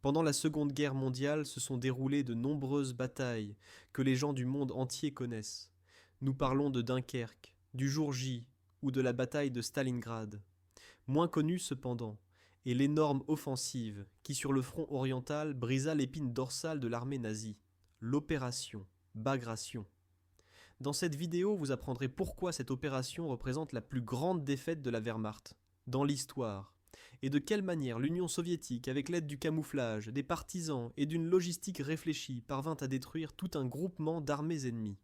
Pendant la Seconde Guerre mondiale se sont déroulées de nombreuses batailles que les gens du monde entier connaissent. Nous parlons de Dunkerque, du jour J ou de la bataille de Stalingrad. Moins connue cependant est l'énorme offensive qui sur le front oriental brisa l'épine dorsale de l'armée nazie, l'opération Bagration. Dans cette vidéo, vous apprendrez pourquoi cette opération représente la plus grande défaite de la Wehrmacht dans l'histoire, et de quelle manière l'Union soviétique, avec l'aide du camouflage, des partisans et d'une logistique réfléchie, parvint à détruire tout un groupement d'armées ennemies.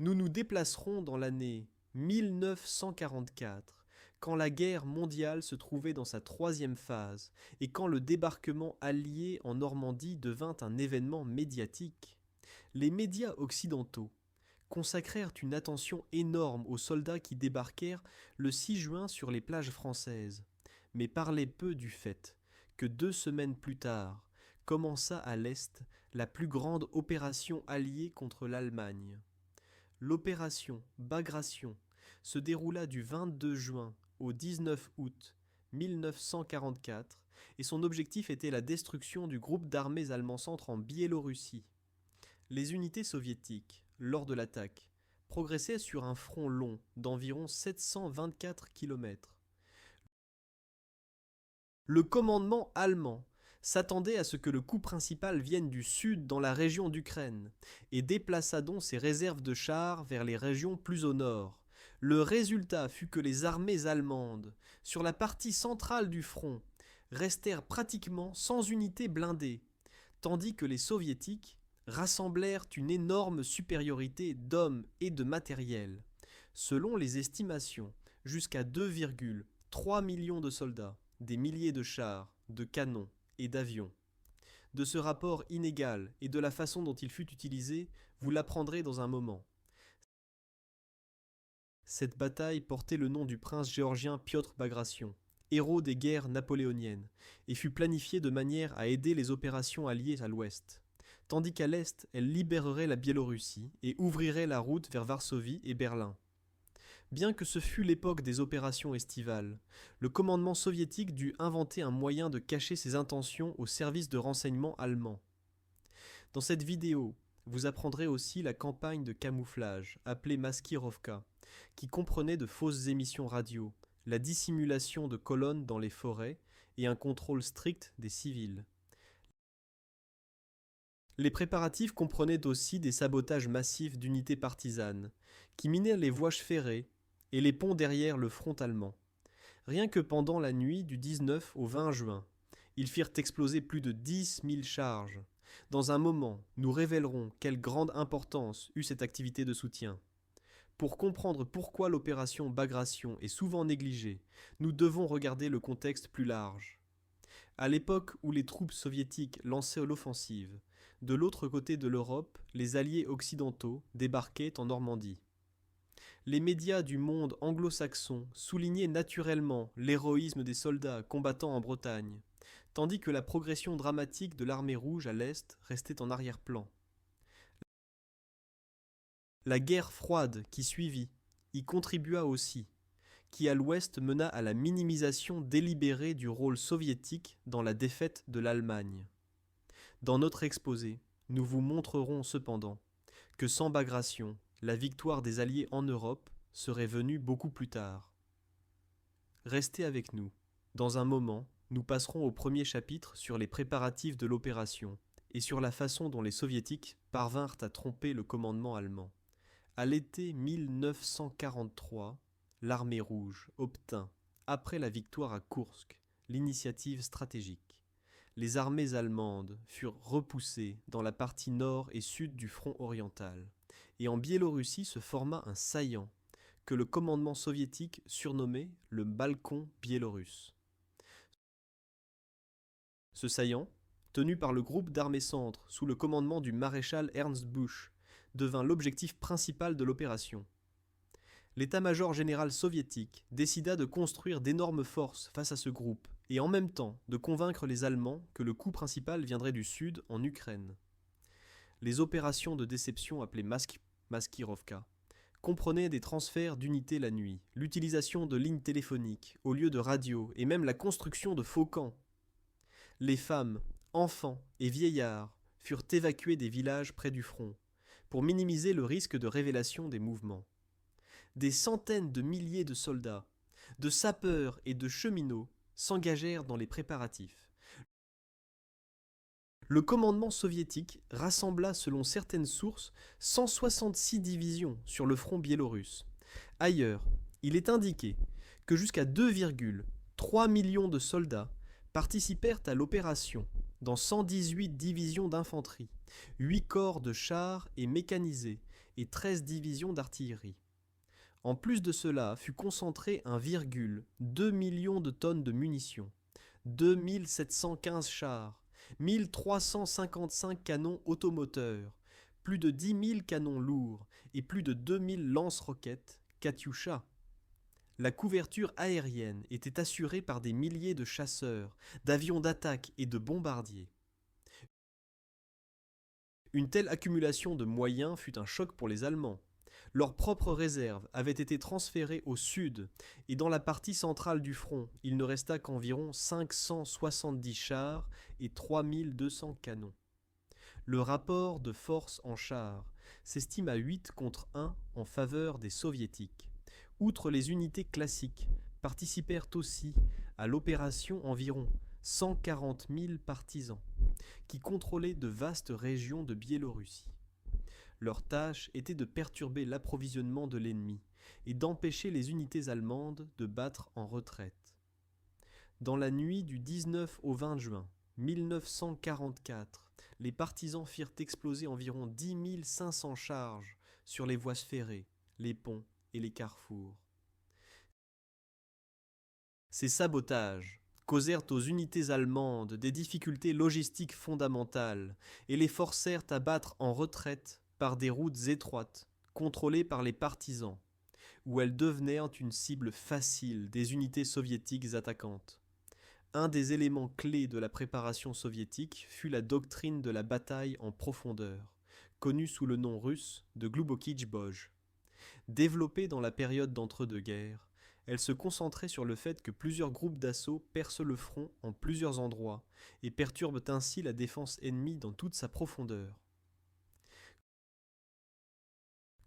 Nous nous déplacerons dans l'année 1944, quand la guerre mondiale se trouvait dans sa troisième phase et quand le débarquement allié en Normandie devint un événement médiatique. Les médias occidentaux consacrèrent une attention énorme aux soldats qui débarquèrent le 6 juin sur les plages françaises, mais parlaient peu du fait que 2 semaines plus tard commença à l'Est la plus grande opération alliée contre l'Allemagne. L'opération Bagration se déroula du 22 juin au 19 août 1944 et son objectif était la destruction du groupe d'armées allemand centre en Biélorussie. Les unités soviétiques, lors de l'attaque, progressaient sur un front long d'environ 724 km. Le commandement allemand s'attendait à ce que le coup principal vienne du sud dans la région d'Ukraine et déplaça donc ses réserves de chars vers les régions plus au nord. Le résultat fut que les armées allemandes, sur la partie centrale du front, restèrent pratiquement sans unités blindées, tandis que les soviétiques rassemblèrent une énorme supériorité d'hommes et de matériel. Selon les estimations, jusqu'à 2,3 millions de soldats, des milliers de chars, de canons et d'avions. De ce rapport inégal et de la façon dont il fut utilisé, vous l'apprendrez dans un moment. Cette bataille portait le nom du prince géorgien Piotr Bagration, héros des guerres napoléoniennes, et fut planifiée de manière à aider les opérations alliées à l'ouest, tandis qu'à l'est, elle libérerait la Biélorussie et ouvrirait la route vers Varsovie et Berlin. Bien que ce fût l'époque des opérations estivales, le commandement soviétique dut inventer un moyen de cacher ses intentions au service de renseignement allemand. Dans cette vidéo, vous apprendrez aussi la campagne de camouflage, appelée Maskirovka, qui comprenait de fausses émissions radio, la dissimulation de colonnes dans les forêts et un contrôle strict des civils. Les préparatifs comprenaient aussi des sabotages massifs d'unités partisanes, qui minaient les voies ferrées et les ponts derrière le front allemand. Rien que pendant la nuit du 19 au 20 juin, ils firent exploser plus de 10 000 charges. Dans un moment, nous révélerons quelle grande importance eut cette activité de soutien. Pour comprendre pourquoi l'opération Bagration est souvent négligée, nous devons regarder le contexte plus large. À l'époque où les troupes soviétiques lançaient l'offensive, de l'autre côté de l'Europe, les alliés occidentaux débarquaient en Normandie. Les médias du monde anglo-saxon soulignaient naturellement l'héroïsme des soldats combattant en Bretagne, tandis que la progression dramatique de l'armée rouge à l'Est restait en arrière-plan. La guerre froide qui suivit y contribua aussi, qui à l'Ouest mena à la minimisation délibérée du rôle soviétique dans la défaite de l'Allemagne. Dans notre exposé, nous vous montrerons cependant que sans Bagration, la victoire des Alliés en Europe serait venue beaucoup plus tard. Restez avec nous. Dans un moment, nous passerons au premier chapitre sur les préparatifs de l'opération et sur la façon dont les Soviétiques parvinrent à tromper le commandement allemand. À l'été 1943, l'armée rouge obtint, après la victoire à Koursk, l'initiative stratégique. Les armées allemandes furent repoussées dans la partie nord et sud du front oriental, et en Biélorussie se forma un saillant que le commandement soviétique surnommait le balcon biélorusse. Ce saillant, tenu par le groupe d'armées centre sous le commandement du maréchal Ernst Busch, devint l'objectif principal de l'opération. L'état-major général soviétique décida de construire d'énormes forces face à ce groupe et en même temps de convaincre les Allemands que le coup principal viendrait du sud en Ukraine. Les opérations de déception appelées Maskirovka comprenaient des transferts d'unités la nuit, l'utilisation de lignes téléphoniques au lieu de radios et même la construction de faux camps Les femmes, enfants et vieillards furent évacués des villages près du front pour minimiser le risque de révélation des mouvements. Des centaines de milliers de soldats, de sapeurs et de cheminots s'engagèrent dans les préparatifs. Le commandement soviétique rassembla selon certaines sources 166 divisions sur le front biélorusse. Ailleurs, il est indiqué que jusqu'à 2,3 millions de soldats participèrent à l'opération dans 118 divisions d'infanterie, 8 corps de chars et mécanisés et 13 divisions d'artillerie. En plus de cela fut concentré 1,2 million de tonnes de munitions, 2715 chars, 1355 canons automoteurs, plus de 10 000 canons lourds et plus de 2000 lance-roquettes Katyusha. La couverture aérienne était assurée par des milliers de chasseurs, d'avions d'attaque et de bombardiers. Une telle accumulation de moyens fut un choc pour les Allemands. Leurs propres réserves avaient été transférées au sud, et dans la partie centrale du front, il ne resta qu'environ 570 chars et 3200 canons. Le rapport de force en chars s'estime à 8 contre 1 en faveur des soviétiques. Outre les unités classiques, participèrent aussi à l'opération environ 140 000 partisans, qui contrôlaient de vastes régions de Biélorussie. Leur tâche était de perturber l'approvisionnement de l'ennemi et d'empêcher les unités allemandes de battre en retraite. Dans la nuit du 19 au 20 juin 1944, les partisans firent exploser environ 10 500 charges sur les voies ferrées, les ponts et les carrefours. Ces sabotages causèrent aux unités allemandes des difficultés logistiques fondamentales et les forcèrent à battre en retraite par des routes étroites, contrôlées par les partisans, où elles devenaient une cible facile des unités soviétiques attaquantes. Un des éléments clés de la préparation soviétique fut la doctrine de la bataille en profondeur, connue sous le nom russe de Glubokij Boj. Développée dans la période d'entre-deux-guerres, elle se concentrait sur le fait que plusieurs groupes d'assaut percent le front en plusieurs endroits et perturbent ainsi la défense ennemie dans toute sa profondeur.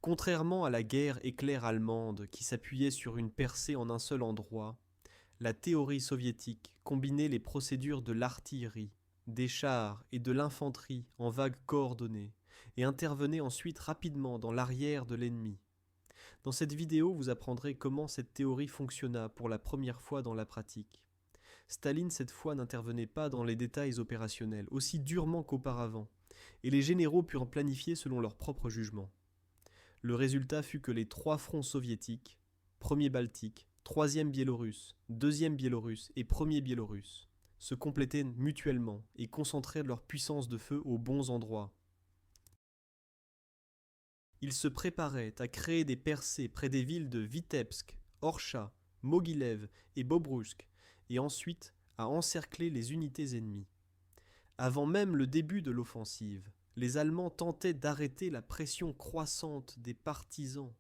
Contrairement à la guerre éclair allemande qui s'appuyait sur une percée en un seul endroit, la théorie soviétique combinait les procédures de l'artillerie, des chars et de l'infanterie en vagues coordonnées et intervenait ensuite rapidement dans l'arrière de l'ennemi. Dans cette vidéo, vous apprendrez comment cette théorie fonctionna pour la première fois dans la pratique. Staline, cette fois, n'intervenait pas dans les détails opérationnels, aussi durement qu'auparavant, et les généraux purent planifier selon leur propre jugement. Le résultat fut que les 3 fronts soviétiques, 1er Baltique, 3e Biélorusse, 2e Biélorusse et 1er Biélorusse, se complétaient mutuellement et concentraient leur puissance de feu aux bons endroits. Ils se préparaient à créer des percées près des villes de Vitebsk, Orsha, Mogilev et Bobrousk, et ensuite à encercler les unités ennemies. Avant même le début de l'offensive, les Allemands tentaient d'arrêter la pression croissante des partisans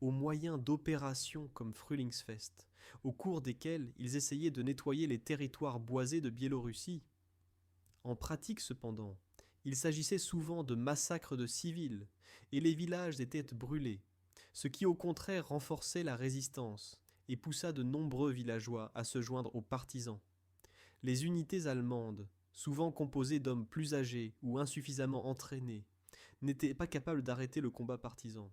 au moyen d'opérations comme Frühlingsfest, au cours desquelles ils essayaient de nettoyer les territoires boisés de Biélorussie. En pratique cependant, il s'agissait souvent de massacres de civils, et les villages étaient brûlés, ce qui au contraire renforçait la résistance et poussa de nombreux villageois à se joindre aux partisans. Les unités allemandes, souvent composées d'hommes plus âgés ou insuffisamment entraînés, n'étaient pas capables d'arrêter le combat partisan.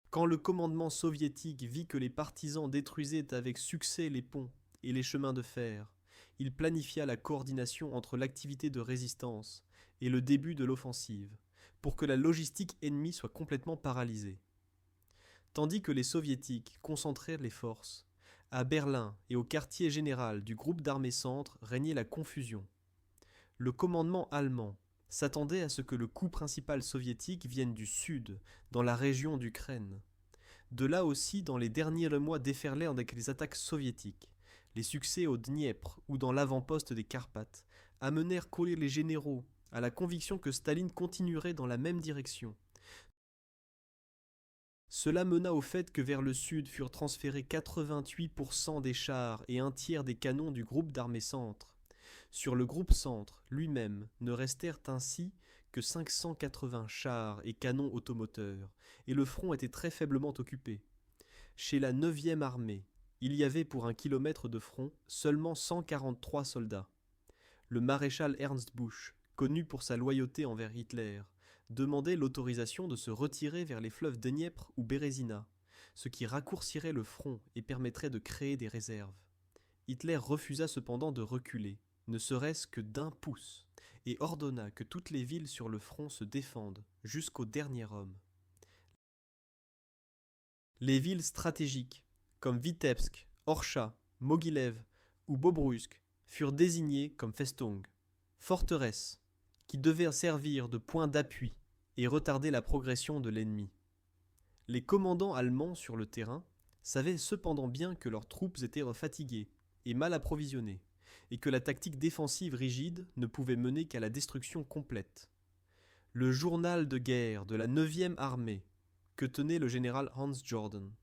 Quand le commandement soviétique vit que les partisans détruisaient avec succès les ponts et les chemins de fer, il planifia la coordination entre l'activité de résistance et le début de l'offensive, pour que la logistique ennemie soit complètement paralysée. Tandis que les soviétiques concentrèrent les forces, à Berlin et au quartier général du groupe d'armées centre régnait la confusion. Le commandement allemand s'attendait à ce que le coup principal soviétique vienne du sud, dans la région d'Ukraine. De là aussi, dans les derniers mois déferlèrent avec les attaques soviétiques. Les succès au Dniepr ou dans l'avant-poste des Carpates amenèrent courir les généraux à la conviction que Staline continuerait dans la même direction. Cela mena au fait que vers le sud furent transférés 88% des chars et un tiers des canons du groupe d'armées centre. Sur le groupe centre lui-même ne restèrent ainsi que 580 chars et canons automoteurs, et le front était très faiblement occupé. Chez la 9e armée, il y avait pour un kilomètre de front seulement 143 soldats. Le maréchal Ernst Busch, connu pour sa loyauté envers Hitler, demandait l'autorisation de se retirer vers les fleuves Dniepr ou Bérézina, ce qui raccourcirait le front et permettrait de créer des réserves. Hitler refusa cependant de reculer, ne serait-ce que d'1 pouce, et ordonna que toutes les villes sur le front se défendent, jusqu'au dernier homme. Les villes stratégiques, comme Vitebsk, Orsha, Mogilev ou Bobruisk, furent désignées comme Festung, forteresses, qui devaient servir de point d'appui et retarder la progression de l'ennemi. Les commandants allemands sur le terrain savaient cependant bien que leurs troupes étaient fatiguées et mal approvisionnées, et que la tactique défensive rigide ne pouvait mener qu'à la destruction complète. Le journal de guerre de la 9e armée, que tenait le général Hans Jordan,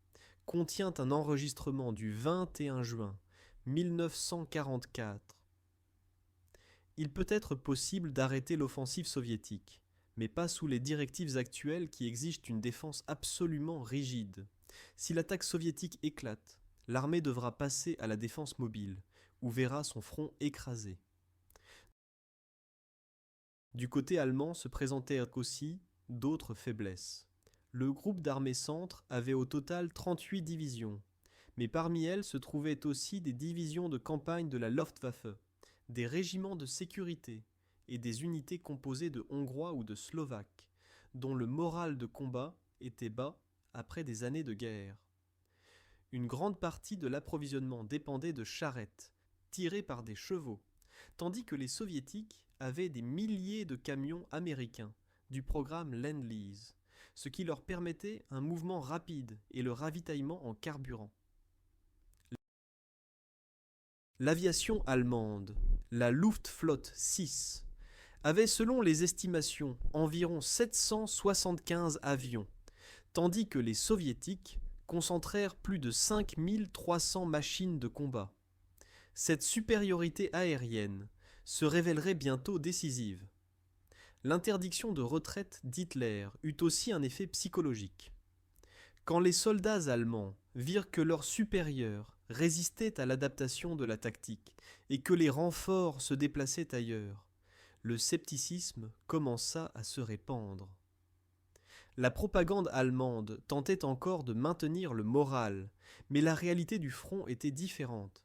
contient un enregistrement du 21 juin 1944. Il peut être possible d'arrêter l'offensive soviétique, mais pas sous les directives actuelles qui exigent une défense absolument rigide. Si l'attaque soviétique éclate, l'armée devra passer à la défense mobile, ou verra son front écrasé. Du côté allemand se présentèrent aussi d'autres faiblesses. Le groupe d'armées centre avait au total 38 divisions, mais parmi elles se trouvaient aussi des divisions de campagne de la Luftwaffe, des régiments de sécurité et des unités composées de Hongrois ou de Slovaques, dont le moral de combat était bas après des années de guerre. Une grande partie de l'approvisionnement dépendait de charrettes, tirées par des chevaux, tandis que les soviétiques avaient des milliers de camions américains du programme Lend-Lease, ce qui leur permettait un mouvement rapide et le ravitaillement en carburant. L'aviation allemande, la Luftflotte 6, avait selon les estimations environ 775 avions, tandis que les soviétiques concentrèrent plus de 5300 machines de combat. Cette supériorité aérienne se révélerait bientôt décisive. L'interdiction de retraite d'Hitler eut aussi un effet psychologique. Quand les soldats allemands virent que leurs supérieurs résistaient à l'adaptation de la tactique et que les renforts se déplaçaient ailleurs, le scepticisme commença à se répandre. La propagande allemande tentait encore de maintenir le moral, mais la réalité du front était différente.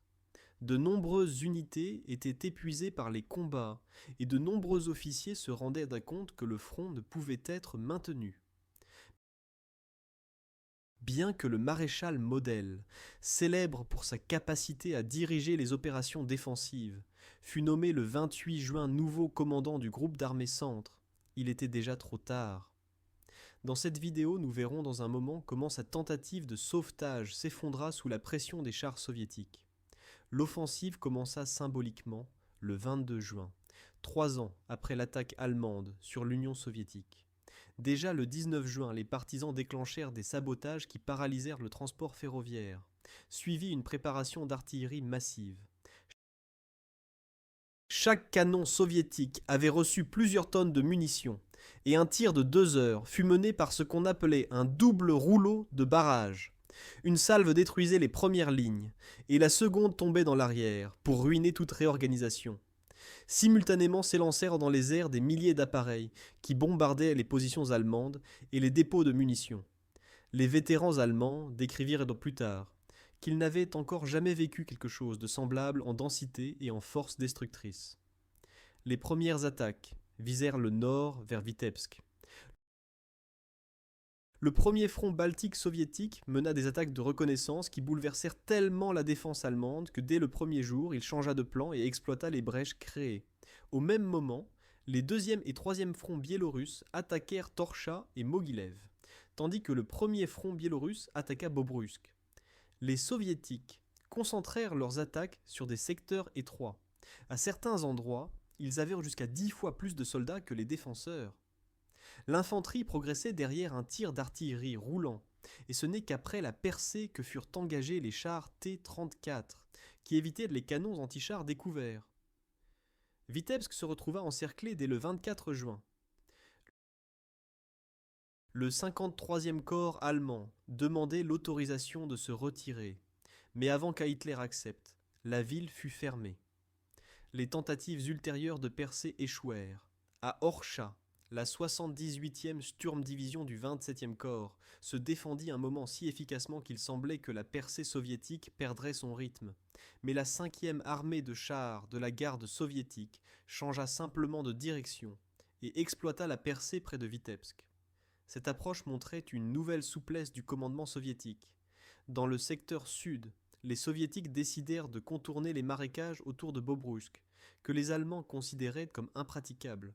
De nombreuses unités étaient épuisées par les combats et de nombreux officiers se rendaient compte que le front ne pouvait être maintenu. Bien que le maréchal Model, célèbre pour sa capacité à diriger les opérations défensives, fut nommé le 28 juin nouveau commandant du groupe d'armées centre, il était déjà trop tard. Dans cette vidéo, nous verrons dans un moment comment sa tentative de sauvetage s'effondra sous la pression des chars soviétiques. L'offensive commença symboliquement le 22 juin, 3 ans après l'attaque allemande sur l'Union soviétique. Déjà le 19 juin, les partisans déclenchèrent des sabotages qui paralysèrent le transport ferroviaire, suivit une préparation d'artillerie massive. Chaque canon soviétique avait reçu plusieurs tonnes de munitions, et un tir de 2 heures fut mené par ce qu'on appelait un double rouleau de barrage. Une salve détruisait les premières lignes, et la seconde tombait dans l'arrière, pour ruiner toute réorganisation. Simultanément s'élancèrent dans les airs des milliers d'appareils qui bombardaient les positions allemandes et les dépôts de munitions. Les vétérans allemands décrivirent plus tard qu'ils n'avaient encore jamais vécu quelque chose de semblable en densité et en force destructrice. Les premières attaques visèrent le nord vers Vitebsk. Le premier front baltique soviétique mena des attaques de reconnaissance qui bouleversèrent tellement la défense allemande que dès le premier jour, il changea de plan et exploita les brèches créées. Au même moment, les 2e et 3e fronts biélorusses attaquèrent Torsha et Mogilev, tandis que le premier front biélorusse attaqua Bobruisk. Les soviétiques concentrèrent leurs attaques sur des secteurs étroits. À certains endroits, ils avaient jusqu'à 10 fois plus de soldats que les défenseurs. L'infanterie progressait derrière un tir d'artillerie roulant et ce n'est qu'après la percée que furent engagés les chars T-34, qui évitaient les canons antichars découverts. Vitebsk se retrouva encerclé dès le 24 juin. Le 53e corps allemand demandait l'autorisation de se retirer, mais avant qu'Hitler accepte, la ville fut fermée. Les tentatives ultérieures de percée échouèrent. À Orsha, la 78e Sturmdivision du 27e corps se défendit un moment si efficacement qu'il semblait que la percée soviétique perdrait son rythme. Mais la 5e armée de chars de la garde soviétique changea simplement de direction et exploita la percée près de Vitebsk. Cette approche montrait une nouvelle souplesse du commandement soviétique. Dans le secteur sud, les soviétiques décidèrent de contourner les marécages autour de Bobrousk, que les Allemands considéraient comme impraticables.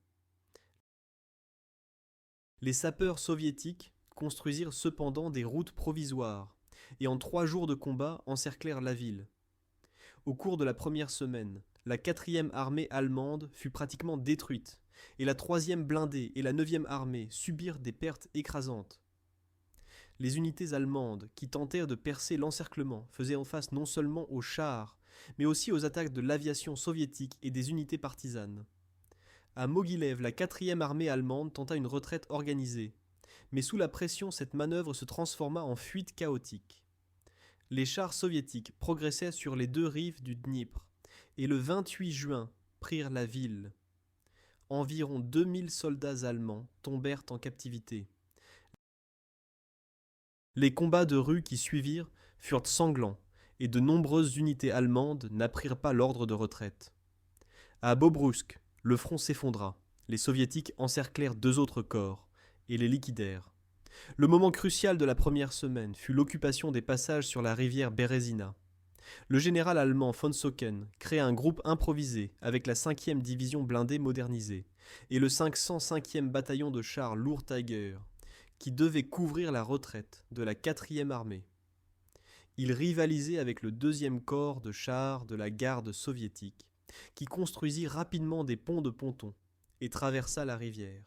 Les sapeurs soviétiques construisirent cependant des routes provisoires, et en 3 jours de combat encerclèrent la ville. Au cours de la première semaine, la 4e armée allemande fut pratiquement détruite, et la 3e blindée et la 9e armée subirent des pertes écrasantes. Les unités allemandes qui tentèrent de percer l'encerclement faisaient en face non seulement aux chars, mais aussi aux attaques de l'aviation soviétique et des unités partisanes. À Mogilev, la 4e armée allemande tenta une retraite organisée, mais sous la pression, cette manœuvre se transforma en fuite chaotique. Les chars soviétiques progressaient sur les 2 rives du Dniepr, et le 28 juin prirent la ville. Environ 2000 soldats allemands tombèrent en captivité. Les combats de rue qui suivirent furent sanglants, et de nombreuses unités allemandes n'apprirent pas l'ordre de retraite. À Bobrousk, le front s'effondra. Les soviétiques encerclèrent 2 autres corps, et les liquidèrent. Le moment crucial de la première semaine fut l'occupation des passages sur la rivière Bérésina. Le général allemand von Socken créa un groupe improvisé avec la 5e division blindée modernisée et le 505e bataillon de chars lourds Tiger, qui devait couvrir la retraite de la 4e armée. Il rivalisait avec le 2e corps de chars de la garde soviétique, qui construisit rapidement des ponts de pontons et traversa la rivière.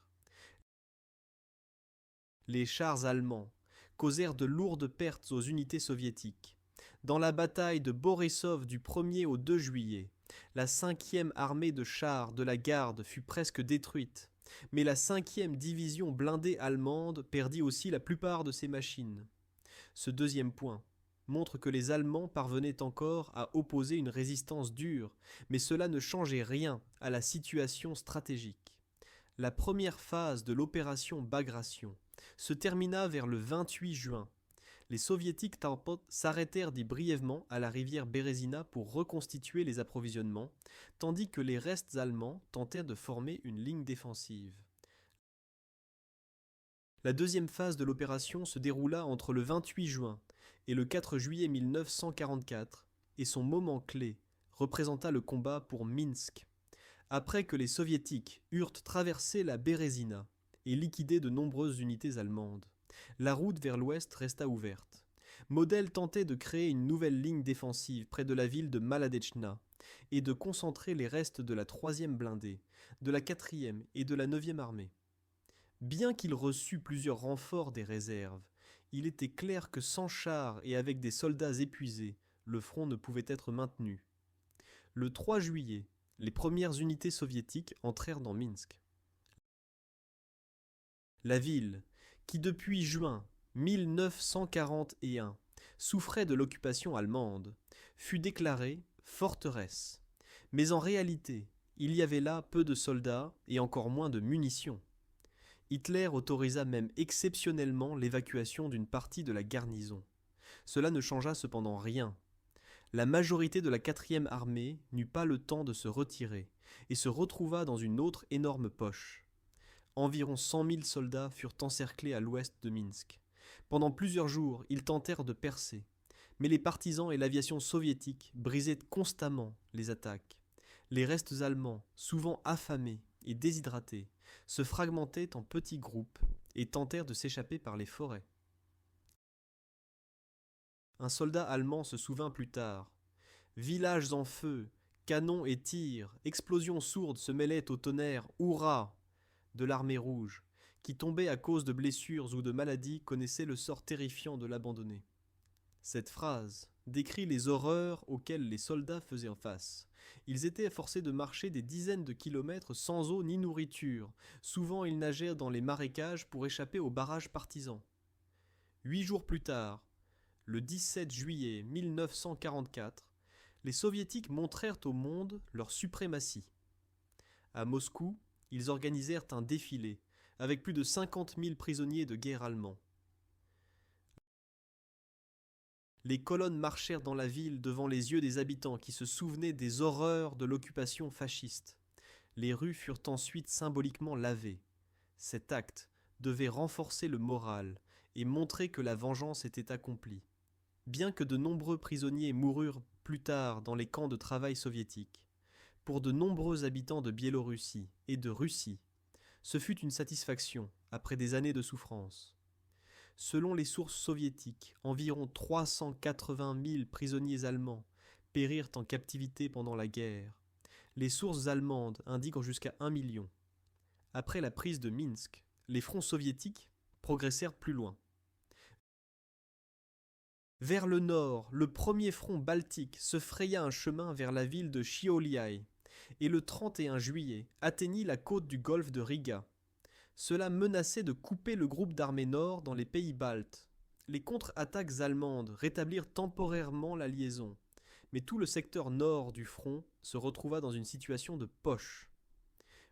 Les chars allemands causèrent de lourdes pertes aux unités soviétiques. Dans la bataille de Borisov du 1er au 2 juillet, la 5e armée de chars de la garde fut presque détruite, mais la 5e division blindée allemande perdit aussi la plupart de ses machines. Ce deuxième point montre que les Allemands parvenaient encore à opposer une résistance dure, mais cela ne changeait rien à la situation stratégique. La première phase de l'opération Bagration se termina vers le 28 juin. Les soviétiques s'arrêtèrent dit brièvement à la rivière Bérésina pour reconstituer les approvisionnements, tandis que les restes allemands tentèrent de former une ligne défensive. La deuxième phase de l'opération se déroula entre le 28 juin et le 4 juillet 1944, et son moment clé représenta le combat pour Minsk. Après que les soviétiques eurent traversé la Bérésina et liquidé de nombreuses unités allemandes, la route vers l'ouest resta ouverte. Model tentait de créer une nouvelle ligne défensive près de la ville de Maladetchna et de concentrer les restes de la 3e blindée, de la 4e et de la 9e armée. Bien qu'il reçût plusieurs renforts des réserves, il était clair que sans chars et avec des soldats épuisés, le front ne pouvait être maintenu. Le 3 juillet, les premières unités soviétiques entrèrent dans Minsk. La ville, qui depuis juin 1941 souffrait de l'occupation allemande, fut déclarée forteresse. Mais en réalité, il y avait là peu de soldats et encore moins de munitions. Hitler autorisa même exceptionnellement l'évacuation d'une partie de la garnison. Cela ne changea cependant rien. La majorité de la 4e armée n'eut pas le temps de se retirer et se retrouva dans une autre énorme poche. Environ 100 000 soldats furent encerclés à l'ouest de Minsk. Pendant plusieurs jours, ils tentèrent de percer, mais les partisans et l'aviation soviétique brisaient constamment les attaques. Les restes allemands, souvent affamés et déshydratés, se fragmentaient en petits groupes et tentèrent de s'échapper par les forêts. Un soldat allemand se souvint plus tard. Villages en feu, canons et tirs, explosions sourdes se mêlaient au tonnerre « Hurrah !» de l'armée rouge, qui tombait à cause de blessures ou de maladies connaissait le sort terrifiant de l'abandonner. Cette phrase décrit les horreurs auxquelles les soldats faisaient face. Ils étaient forcés de marcher des dizaines de kilomètres sans eau ni nourriture. Souvent, ils nageaient dans les marécages pour échapper aux barrages partisans. 8 jours plus tard, le 17 juillet 1944, les Soviétiques montrèrent au monde leur suprématie. À Moscou, ils organisèrent un défilé avec plus de 50 000 prisonniers de guerre allemands. Les colonnes marchèrent dans la ville devant les yeux des habitants qui se souvenaient des horreurs de l'occupation fasciste. Les rues furent ensuite symboliquement lavées. Cet acte devait renforcer le moral et montrer que la vengeance était accomplie. Bien que de nombreux prisonniers moururent plus tard dans les camps de travail soviétiques, pour de nombreux habitants de Biélorussie et de Russie, ce fut une satisfaction après des années de souffrance. Selon les sources soviétiques, environ 380 000 prisonniers allemands périrent en captivité pendant la guerre. Les sources allemandes indiquent jusqu'à 1 million. Après la prise de Minsk, les fronts soviétiques progressèrent plus loin. Vers le nord, le premier front baltique se fraya un chemin vers la ville de Šiauliai et le 31 juillet atteignit la côte du golfe de Riga. Cela menaçait de couper le groupe d'armées nord dans les pays baltes. Les contre-attaques allemandes rétablirent temporairement la liaison, mais tout le secteur nord du front se retrouva dans une situation de poche.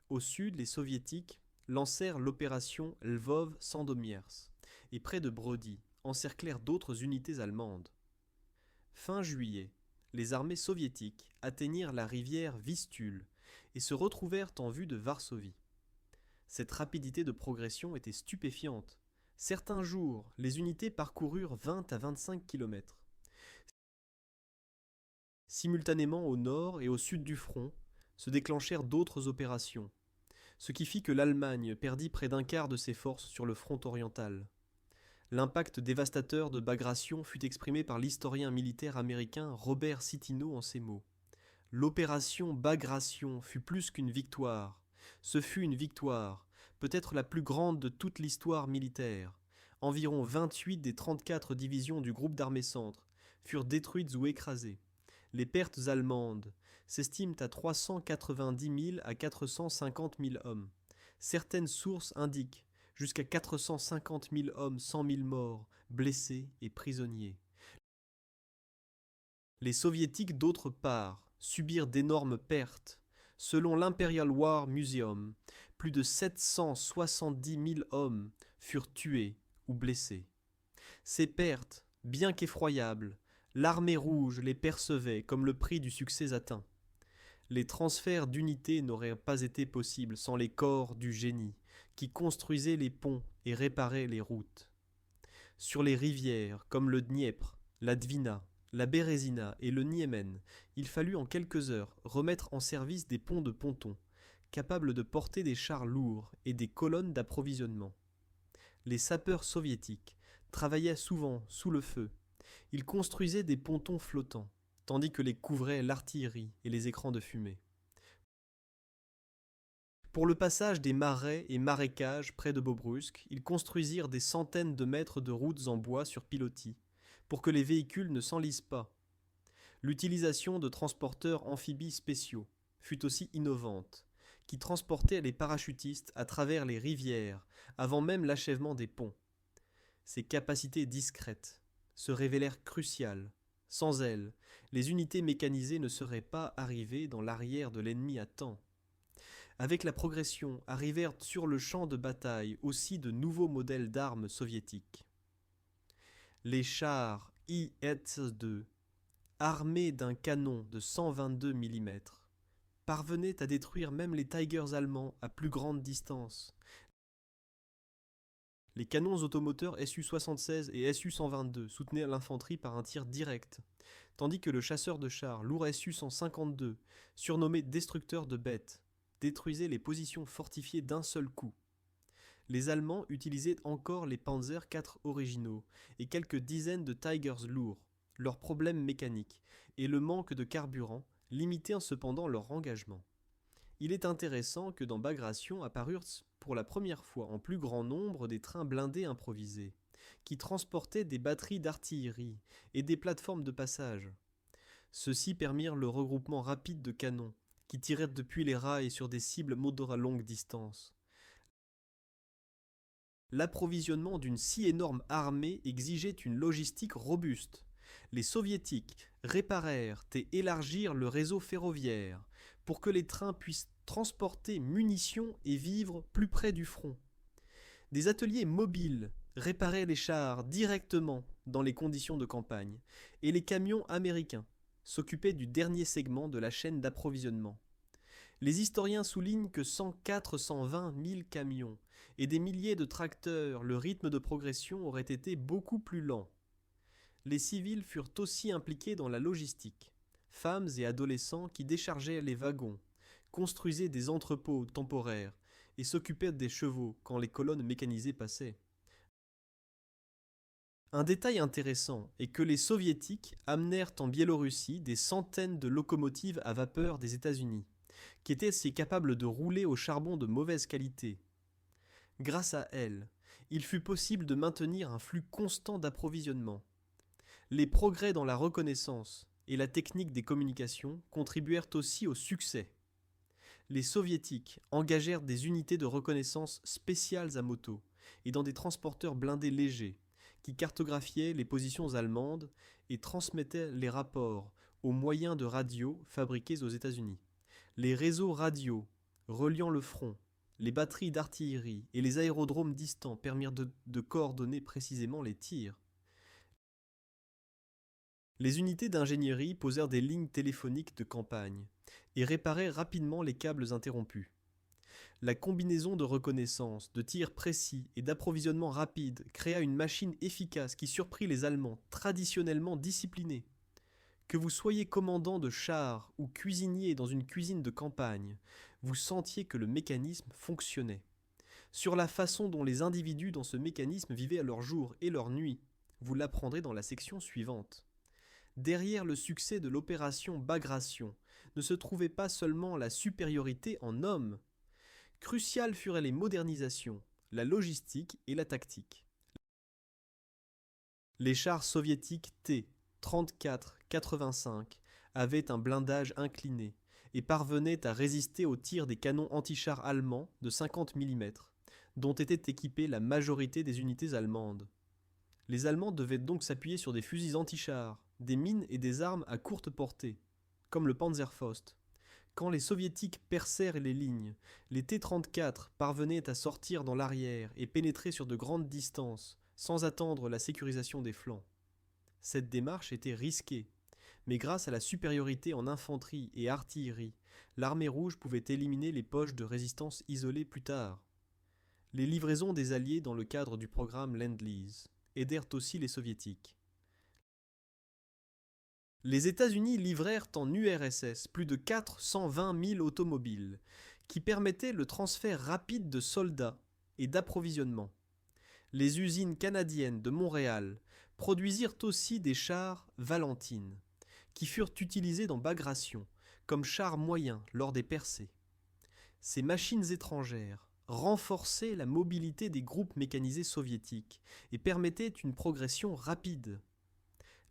Au sud, les soviétiques lancèrent l'opération Lvov-Sandomierz et près de Brody encerclèrent d'autres unités allemandes. Fin juillet, les armées soviétiques atteignirent la rivière Vistule et se retrouvèrent en vue de Varsovie. Cette rapidité de progression était stupéfiante. Certains jours, les unités parcoururent 20 à 25 kilomètres. Simultanément au nord et au sud du front, se déclenchèrent d'autres opérations, ce qui fit que l'Allemagne perdit près d'un quart de ses forces sur le front oriental. L'impact dévastateur de Bagration fut exprimé par l'historien militaire américain Robert Citino en ces mots. L'opération Bagration fut plus qu'une victoire. Ce fut une victoire, peut-être la plus grande de toute l'histoire militaire. Environ 28 des 34 divisions du groupe d'armées centre furent détruites ou écrasées. Les pertes allemandes s'estiment à 390 000 à 450 000 hommes. Certaines sources indiquent jusqu'à 450 000 hommes, 100 000 morts, blessés et prisonniers. Les soviétiques, d'autre part, subirent d'énormes pertes. Selon l'Imperial War Museum, plus de 770 000 hommes furent tués ou blessés. Ces pertes, bien qu'effroyables, l'armée rouge les percevait comme le prix du succès atteint. Les transferts d'unités n'auraient pas été possibles sans les corps du génie, qui construisaient les ponts et réparaient les routes. Sur les rivières comme le Dniepr, la Dvina, la Bérésina et le Niemen, il fallut en quelques heures remettre en service des ponts de ponton, capables de porter des chars lourds et des colonnes d'approvisionnement. Les sapeurs soviétiques travaillaient souvent sous le feu. Ils construisaient des pontons flottants, tandis que les couvrait l'artillerie et les écrans de fumée. Pour le passage des marais et marécages près de Bobrusk, ils construisirent des centaines de mètres de routes en bois sur pilotis, pour que les véhicules ne s'enlisent pas. L'utilisation de transporteurs amphibies spéciaux fut aussi innovante, qui transportaient les parachutistes à travers les rivières avant même l'achèvement des ponts. Ces capacités discrètes se révélèrent cruciales. Sans elles, les unités mécanisées ne seraient pas arrivées dans l'arrière de l'ennemi à temps. Avec la progression, arrivèrent sur le champ de bataille aussi de nouveaux modèles d'armes soviétiques. Les chars IS-2, armés d'un canon de 122 mm, parvenaient à détruire même les Tigers allemands à plus grande distance. Les canons automoteurs Su-76 et Su-122 soutenaient l'infanterie par un tir direct, tandis que le chasseur de chars lourd Su-152, surnommé destructeur de bêtes, détruisait les positions fortifiées d'un seul coup. Les Allemands utilisaient encore les Panzer IV originaux et quelques dizaines de Tigers lourds. Leurs problèmes mécaniques et le manque de carburant limitaient cependant leur engagement. Il est intéressant que dans Bagration apparurent pour la première fois en plus grand nombre des trains blindés improvisés, qui transportaient des batteries d'artillerie et des plateformes de passage. Ceux-ci permirent le regroupement rapide de canons, qui tiraient depuis les rails sur des cibles moteur à longue distance. L'approvisionnement d'une si énorme armée exigeait une logistique robuste. Les soviétiques réparèrent et élargirent le réseau ferroviaire pour que les trains puissent transporter munitions et vivres plus près du front. Des ateliers mobiles réparaient les chars directement dans les conditions de campagne, et les camions américains s'occupaient du dernier segment de la chaîne d'approvisionnement. Les historiens soulignent que sans 420 000 camions et des milliers de tracteurs, le rythme de progression aurait été beaucoup plus lent. Les civils furent aussi impliqués dans la logistique. Femmes et adolescents qui déchargeaient les wagons, construisaient des entrepôts temporaires et s'occupaient des chevaux quand les colonnes mécanisées passaient. Un détail intéressant est que les soviétiques amenèrent en Biélorussie des centaines de locomotives à vapeur des États-Unis, qui étaient si capables de rouler au charbon de mauvaise qualité. Grâce à elles, il fut possible de maintenir un flux constant d'approvisionnement. Les progrès dans la reconnaissance et la technique des communications contribuèrent aussi au succès. Les soviétiques engagèrent des unités de reconnaissance spéciales à moto et dans des transporteurs blindés légers qui cartographiaient les positions allemandes et transmettaient les rapports aux moyens de radio fabriqués aux États-Unis. Les réseaux radio reliant le front, les batteries d'artillerie et les aérodromes distants permirent de coordonner précisément les tirs. Les unités d'ingénierie posèrent des lignes téléphoniques de campagne et réparèrent rapidement les câbles interrompus. La combinaison de reconnaissance, de tirs précis et d'approvisionnement rapide créa une machine efficace qui surprit les Allemands, traditionnellement disciplinés. Que vous soyez commandant de chars ou cuisinier dans une cuisine de campagne, vous sentiez que le mécanisme fonctionnait. Sur la façon dont les individus dans ce mécanisme vivaient leur jour et leur nuit, vous l'apprendrez dans la section suivante. Derrière le succès de l'opération Bagration ne se trouvait pas seulement la supériorité en hommes. Cruciales furent les modernisations, la logistique et la tactique. Les chars soviétiques T-34-85 avaient un blindage incliné et parvenaient à résister aux tirs des canons antichars allemands de 50 mm, dont était équipée la majorité des unités allemandes. Les Allemands devaient donc s'appuyer sur des fusils antichars, des mines et des armes à courte portée, comme le Panzerfaust. Quand les Soviétiques percèrent les lignes, les T-34 parvenaient à sortir dans l'arrière et pénétrer sur de grandes distances, sans attendre la sécurisation des flancs. Cette démarche était risquée, mais grâce à la supériorité en infanterie et artillerie, l'armée rouge pouvait éliminer les poches de résistance isolées plus tard. Les livraisons des Alliés dans le cadre du programme Lend-Lease aidèrent aussi les Soviétiques. Les États-Unis livrèrent en URSS plus de 420 000 automobiles, qui permettaient le transfert rapide de soldats et d'approvisionnement. Les usines canadiennes de Montréal produisirent aussi des chars Valentine, qui furent utilisés dans Bagration comme chars moyens lors des percées. Ces machines étrangères renforçaient la mobilité des groupes mécanisés soviétiques et permettaient une progression rapide.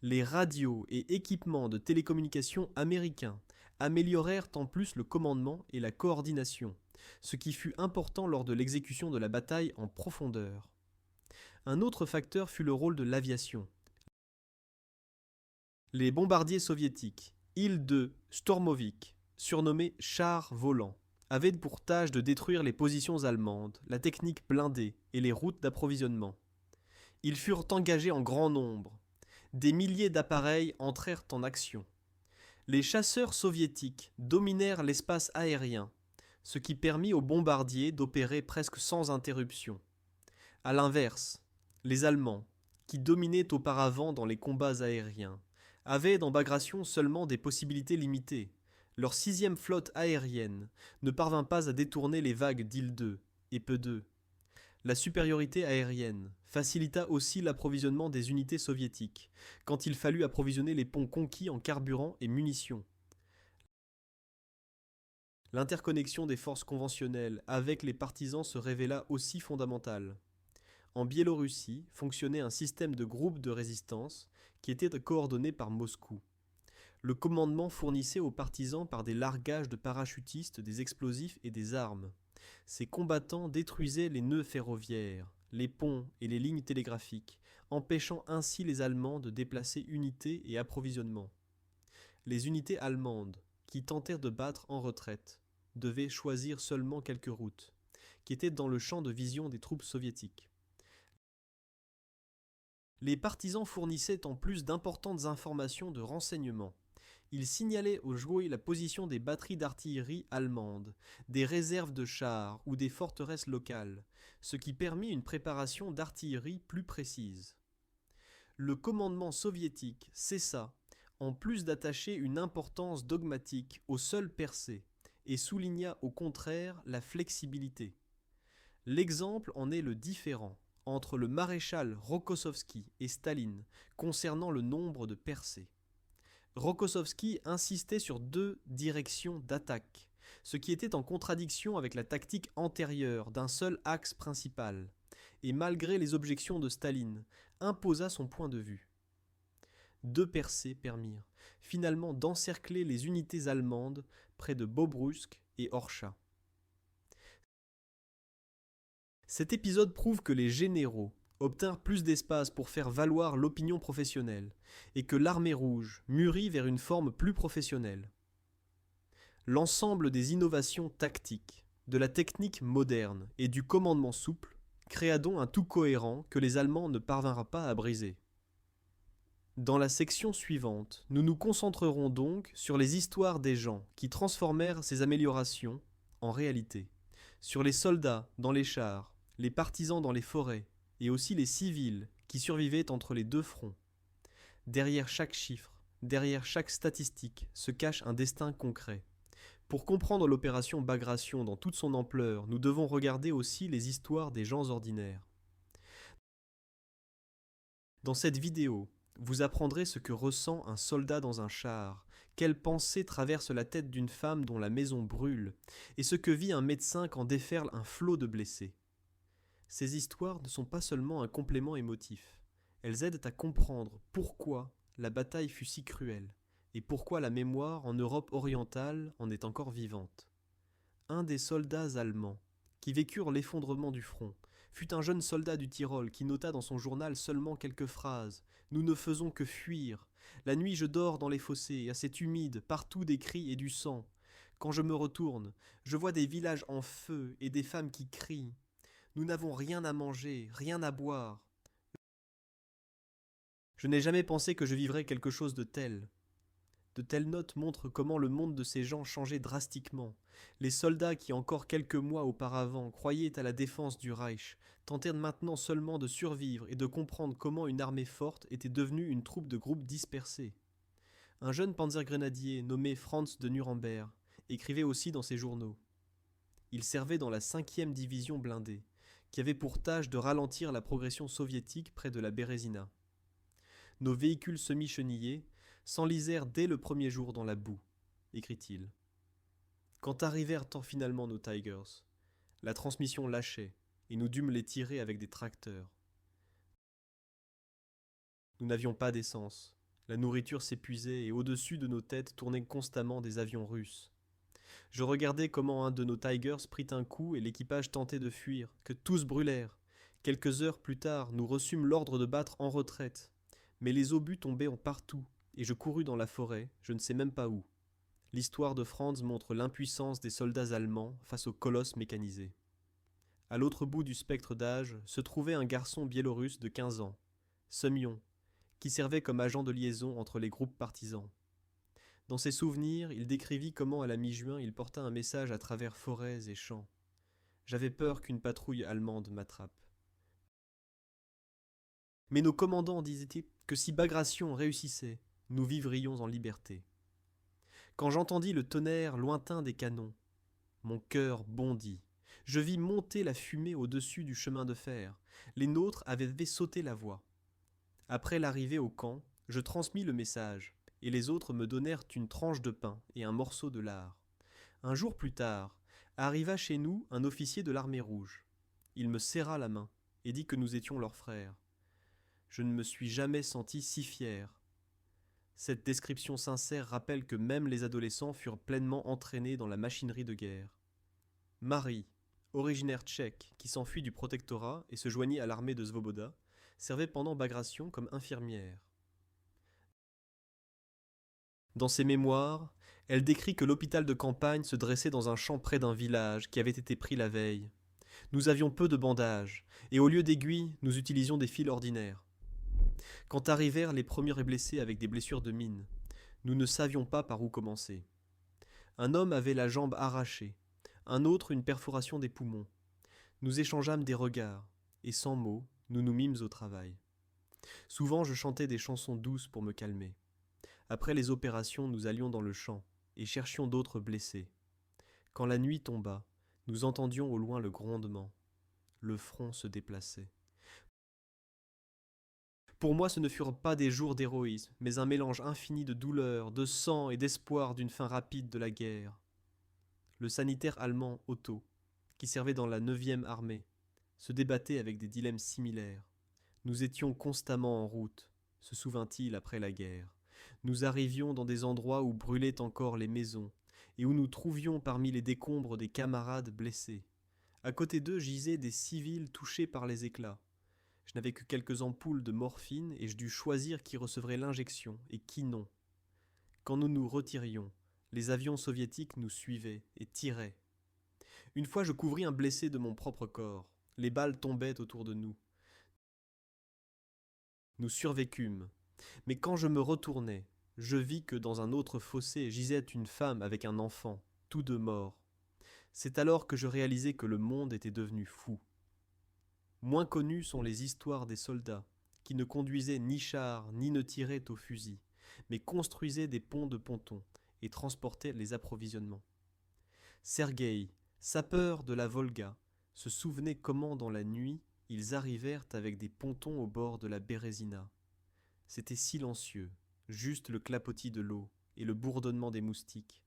Les radios et équipements de télécommunications américains améliorèrent en plus le commandement et la coordination, ce qui fut important lors de l'exécution de la bataille en profondeur. Un autre facteur fut le rôle de l'aviation. Les bombardiers soviétiques, Il-2 Stormovik, surnommés chars volants, avaient pour tâche de détruire les positions allemandes, la technique blindée et les routes d'approvisionnement. Ils furent engagés en grand nombre. Des milliers d'appareils entrèrent en action. Les chasseurs soviétiques dominèrent l'espace aérien, ce qui permit aux bombardiers d'opérer presque sans interruption. À l'inverse, les Allemands, qui dominaient auparavant dans les combats aériens, avaient dans Bagration seulement des possibilités limitées. Leur 6e flotte aérienne ne parvint pas à détourner les vagues d'Il-2 et Pe-2. La supériorité aérienne facilita aussi l'approvisionnement des unités soviétiques, quand il fallut approvisionner les ponts conquis en carburant et munitions. L'interconnexion des forces conventionnelles avec les partisans se révéla aussi fondamentale. En Biélorussie fonctionnait un système de groupes de résistance qui était coordonné par Moscou. Le commandement fournissait aux partisans par des largages de parachutistes des explosifs et des armes. Ces combattants détruisaient les nœuds ferroviaires, les ponts et les lignes télégraphiques, empêchant ainsi les Allemands de déplacer unités et approvisionnements. Les unités allemandes, qui tentèrent de battre en retraite, devaient choisir seulement quelques routes, qui étaient dans le champ de vision des troupes soviétiques. Les partisans fournissaient en plus d'importantes informations de renseignement. Ils signalaient aux joueurs la position des batteries d'artillerie allemandes, des réserves de chars ou des forteresses locales, ce qui permit une préparation d'artillerie plus précise. Le commandement soviétique cessa, en plus d'attacher une importance dogmatique aux seules percées, et souligna au contraire la flexibilité. L'exemple en est le différend entre le maréchal Rokossovski et Staline concernant le nombre de percées. Rokossovski insistait sur 2 directions d'attaque, ce qui était en contradiction avec la tactique antérieure d'un seul axe principal, et malgré les objections de Staline, imposa son point de vue. 2 percées permirent finalement d'encercler les unités allemandes près de Bobruisk et Orsha. Cet épisode prouve que les généraux obtinrent plus d'espace pour faire valoir l'opinion professionnelle et que l'armée rouge mûrit vers une forme plus professionnelle. L'ensemble des innovations tactiques, de la technique moderne et du commandement souple créa donc un tout cohérent que les Allemands ne parvinrent pas à briser. Dans la section suivante, nous nous concentrerons donc sur les histoires des gens qui transformèrent ces améliorations en réalité, sur les soldats dans les chars, les partisans dans les forêts, et aussi les civils qui survivaient entre les 2 fronts. Derrière chaque chiffre, derrière chaque statistique, se cache un destin concret. Pour comprendre l'opération Bagration dans toute son ampleur, nous devons regarder aussi les histoires des gens ordinaires. Dans cette vidéo, vous apprendrez ce que ressent un soldat dans un char, quelle pensée traverse la tête d'une femme dont la maison brûle, et ce que vit un médecin quand déferle un flot de blessés. Ces histoires ne sont pas seulement un complément émotif, elles aident à comprendre pourquoi la bataille fut si cruelle et pourquoi la mémoire en Europe orientale en est encore vivante. Un des soldats allemands qui vécurent l'effondrement du front fut un jeune soldat du Tyrol qui nota dans son journal seulement quelques phrases. « Nous ne faisons que fuir. La nuit je dors dans les fossés, assez humide, partout des cris et du sang. Quand je me retourne, je vois des villages en feu et des femmes qui crient. Nous n'avons rien à manger, rien à boire. Je n'ai jamais pensé que je vivrais quelque chose de tel. » De telles notes montrent comment le monde de ces gens changeait drastiquement. Les soldats qui encore quelques mois auparavant croyaient à la défense du Reich tentèrent maintenant seulement de survivre et de comprendre comment une armée forte était devenue une troupe de groupes dispersés. Un jeune panzergrenadier nommé Franz de Nuremberg écrivait aussi dans ses journaux. Il servait dans la 5e division blindée, qui avait pour tâche de ralentir la progression soviétique près de la Bérésina. Nos véhicules semi-chenillés s'enlisèrent dès le premier jour dans la boue, écrit-il. Quand arrivèrent finalement nos Tigers, la transmission lâchait et nous dûmes les tirer avec des tracteurs. Nous n'avions pas d'essence, la nourriture s'épuisait et au-dessus de nos têtes tournaient constamment des avions russes. Je regardais comment un de nos Tigers prit un coup et l'équipage tentait de fuir, que tous brûlèrent. Quelques heures plus tard, nous reçûmes l'ordre de battre en retraite. Mais les obus tombaient partout, et je courus dans la forêt, je ne sais même pas où. L'histoire de Franz montre l'impuissance des soldats allemands face au colosse mécanisé. À l'autre bout du spectre d'âge se trouvait un garçon biélorusse de 15 ans, Semyon, qui servait comme agent de liaison entre les groupes partisans. Dans ses souvenirs, il décrivit comment à la mi-juin il porta un message à travers forêts et champs. « J'avais peur qu'une patrouille allemande m'attrape. » Mais nos commandants disaient que si Bagration réussissait, nous vivrions en liberté. Quand j'entendis le tonnerre lointain des canons, mon cœur bondit. Je vis monter la fumée au-dessus du chemin de fer. Les nôtres avaient sauté la voie. Après l'arrivée au camp, je transmis le message, et les autres me donnèrent une tranche de pain et un morceau de lard. Un jour plus tard, arriva chez nous un officier de l'armée rouge. Il me serra la main et dit que nous étions leurs frères. Je ne me suis jamais senti si fier. Cette description sincère rappelle que même les adolescents furent pleinement entraînés dans la machinerie de guerre. Marie, originaire tchèque qui s'enfuit du protectorat et se joignit à l'armée de Svoboda, servait pendant Bagration comme infirmière. Dans ses mémoires, elle décrit que l'hôpital de campagne se dressait dans un champ près d'un village qui avait été pris la veille. Nous avions peu de bandages, et au lieu d'aiguilles, nous utilisions des fils ordinaires. Quand arrivèrent les premiers blessés avec des blessures de mine, nous ne savions pas par où commencer. Un homme avait la jambe arrachée, un autre une perforation des poumons. Nous échangeâmes des regards, et sans mots, nous nous mîmes au travail. Souvent je chantais des chansons douces pour me calmer. Après les opérations, nous allions dans le champ, et cherchions d'autres blessés. Quand la nuit tomba, nous entendions au loin le grondement. Le front se déplaçait. Pour moi, ce ne furent pas des jours d'héroïsme, mais un mélange infini de douleur, de sang et d'espoir d'une fin rapide de la guerre. Le sanitaire allemand Otto, qui servait dans la 9e armée, se débattait avec des dilemmes similaires. Nous étions constamment en route, se souvint-il après la guerre. Nous arrivions dans des endroits où brûlaient encore les maisons, et où nous trouvions parmi les décombres des camarades blessés. À côté d'eux gisaient des civils touchés par les éclats. Je n'avais que quelques ampoules de morphine et je dus choisir qui recevrait l'injection et qui non. Quand nous nous retirions, les avions soviétiques nous suivaient et tiraient. Une fois je couvris un blessé de mon propre corps. Les balles tombaient autour de nous. Nous survécûmes. Mais quand je me retournai, je vis que dans un autre fossé gisait une femme avec un enfant, tous deux morts. C'est alors que je réalisai que le monde était devenu fou. Moins connues sont les histoires des soldats, qui ne conduisaient ni chars ni ne tiraient au fusil, mais construisaient des ponts de pontons et transportaient les approvisionnements. Sergueï, sapeur de la Volga, se souvenait comment dans la nuit ils arrivèrent avec des pontons au bord de la Bérésina. C'était silencieux, juste le clapotis de l'eau et le bourdonnement des moustiques.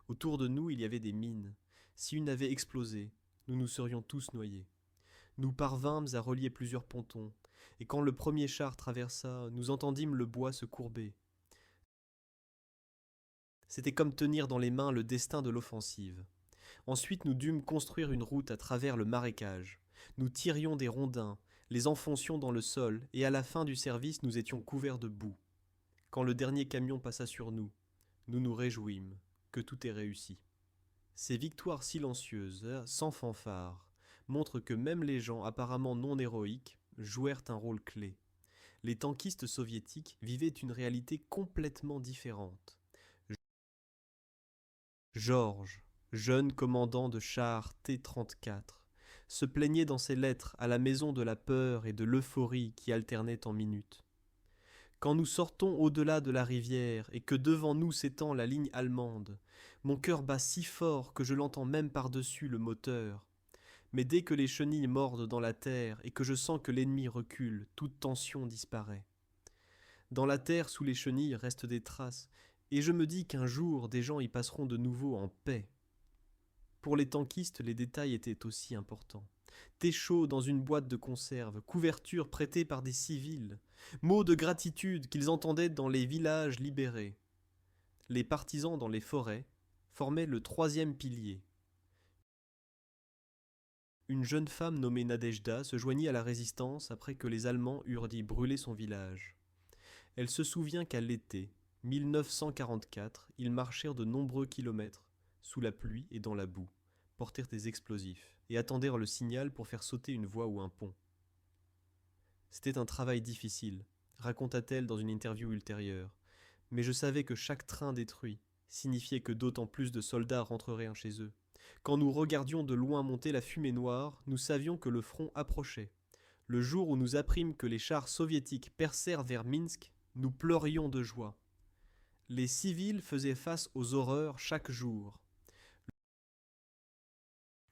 Autour de nous il y avait des mines. Si une avait explosé, nous nous serions tous noyés. Nous parvînmes à relier plusieurs pontons, et quand le premier char traversa, nous entendîmes le bois se courber. C'était comme tenir dans les mains le destin de l'offensive. Ensuite nous dûmes construire une route à travers le marécage. Nous tirions des rondins, les enfoncions dans le sol, et à la fin du service nous étions couverts de boue. Quand le dernier camion passa sur nous, nous nous réjouîmes que tout ait réussi. Ces victoires silencieuses, sans fanfare, montrent que même les gens apparemment non héroïques jouèrent un rôle clé. Les tankistes soviétiques vivaient une réalité complètement différente. Georges, jeune commandant de char T-34, se plaignait dans ses lettres à la maison de la peur et de l'euphorie qui alternaient en minutes. Quand nous sortons au-delà de la rivière et que devant nous s'étend la ligne allemande, mon cœur bat si fort que je l'entends même par-dessus le moteur. Mais dès que les chenilles mordent dans la terre et que je sens que l'ennemi recule, toute tension disparaît. Dans la terre, sous les chenilles, restent des traces, et je me dis qu'un jour, des gens y passeront de nouveau en paix. Pour les tankistes, les détails étaient aussi importants. Thé chaud dans une boîte de conserve, couverture prêtée par des civils, mots de gratitude qu'ils entendaient dans les villages libérés. Les partisans dans les forêts formaient le 3e pilier. Une jeune femme nommée Nadejda se joignit à la résistance après que les Allemands eurent dit brûler son village. Elle se souvient qu'à l'été 1944, ils marchèrent de nombreux kilomètres, sous la pluie et dans la boue, portèrent des explosifs et attendirent le signal pour faire sauter une voie ou un pont. C'était un travail difficile, raconta-t-elle dans une interview ultérieure, mais je savais que chaque train détruit signifiait que d'autant plus de soldats rentreraient chez eux. Quand nous regardions de loin monter la fumée noire, nous savions que le front approchait. Le jour où nous apprîmes que les chars soviétiques percèrent vers Minsk, nous pleurions de joie. Les civils faisaient face aux horreurs chaque jour.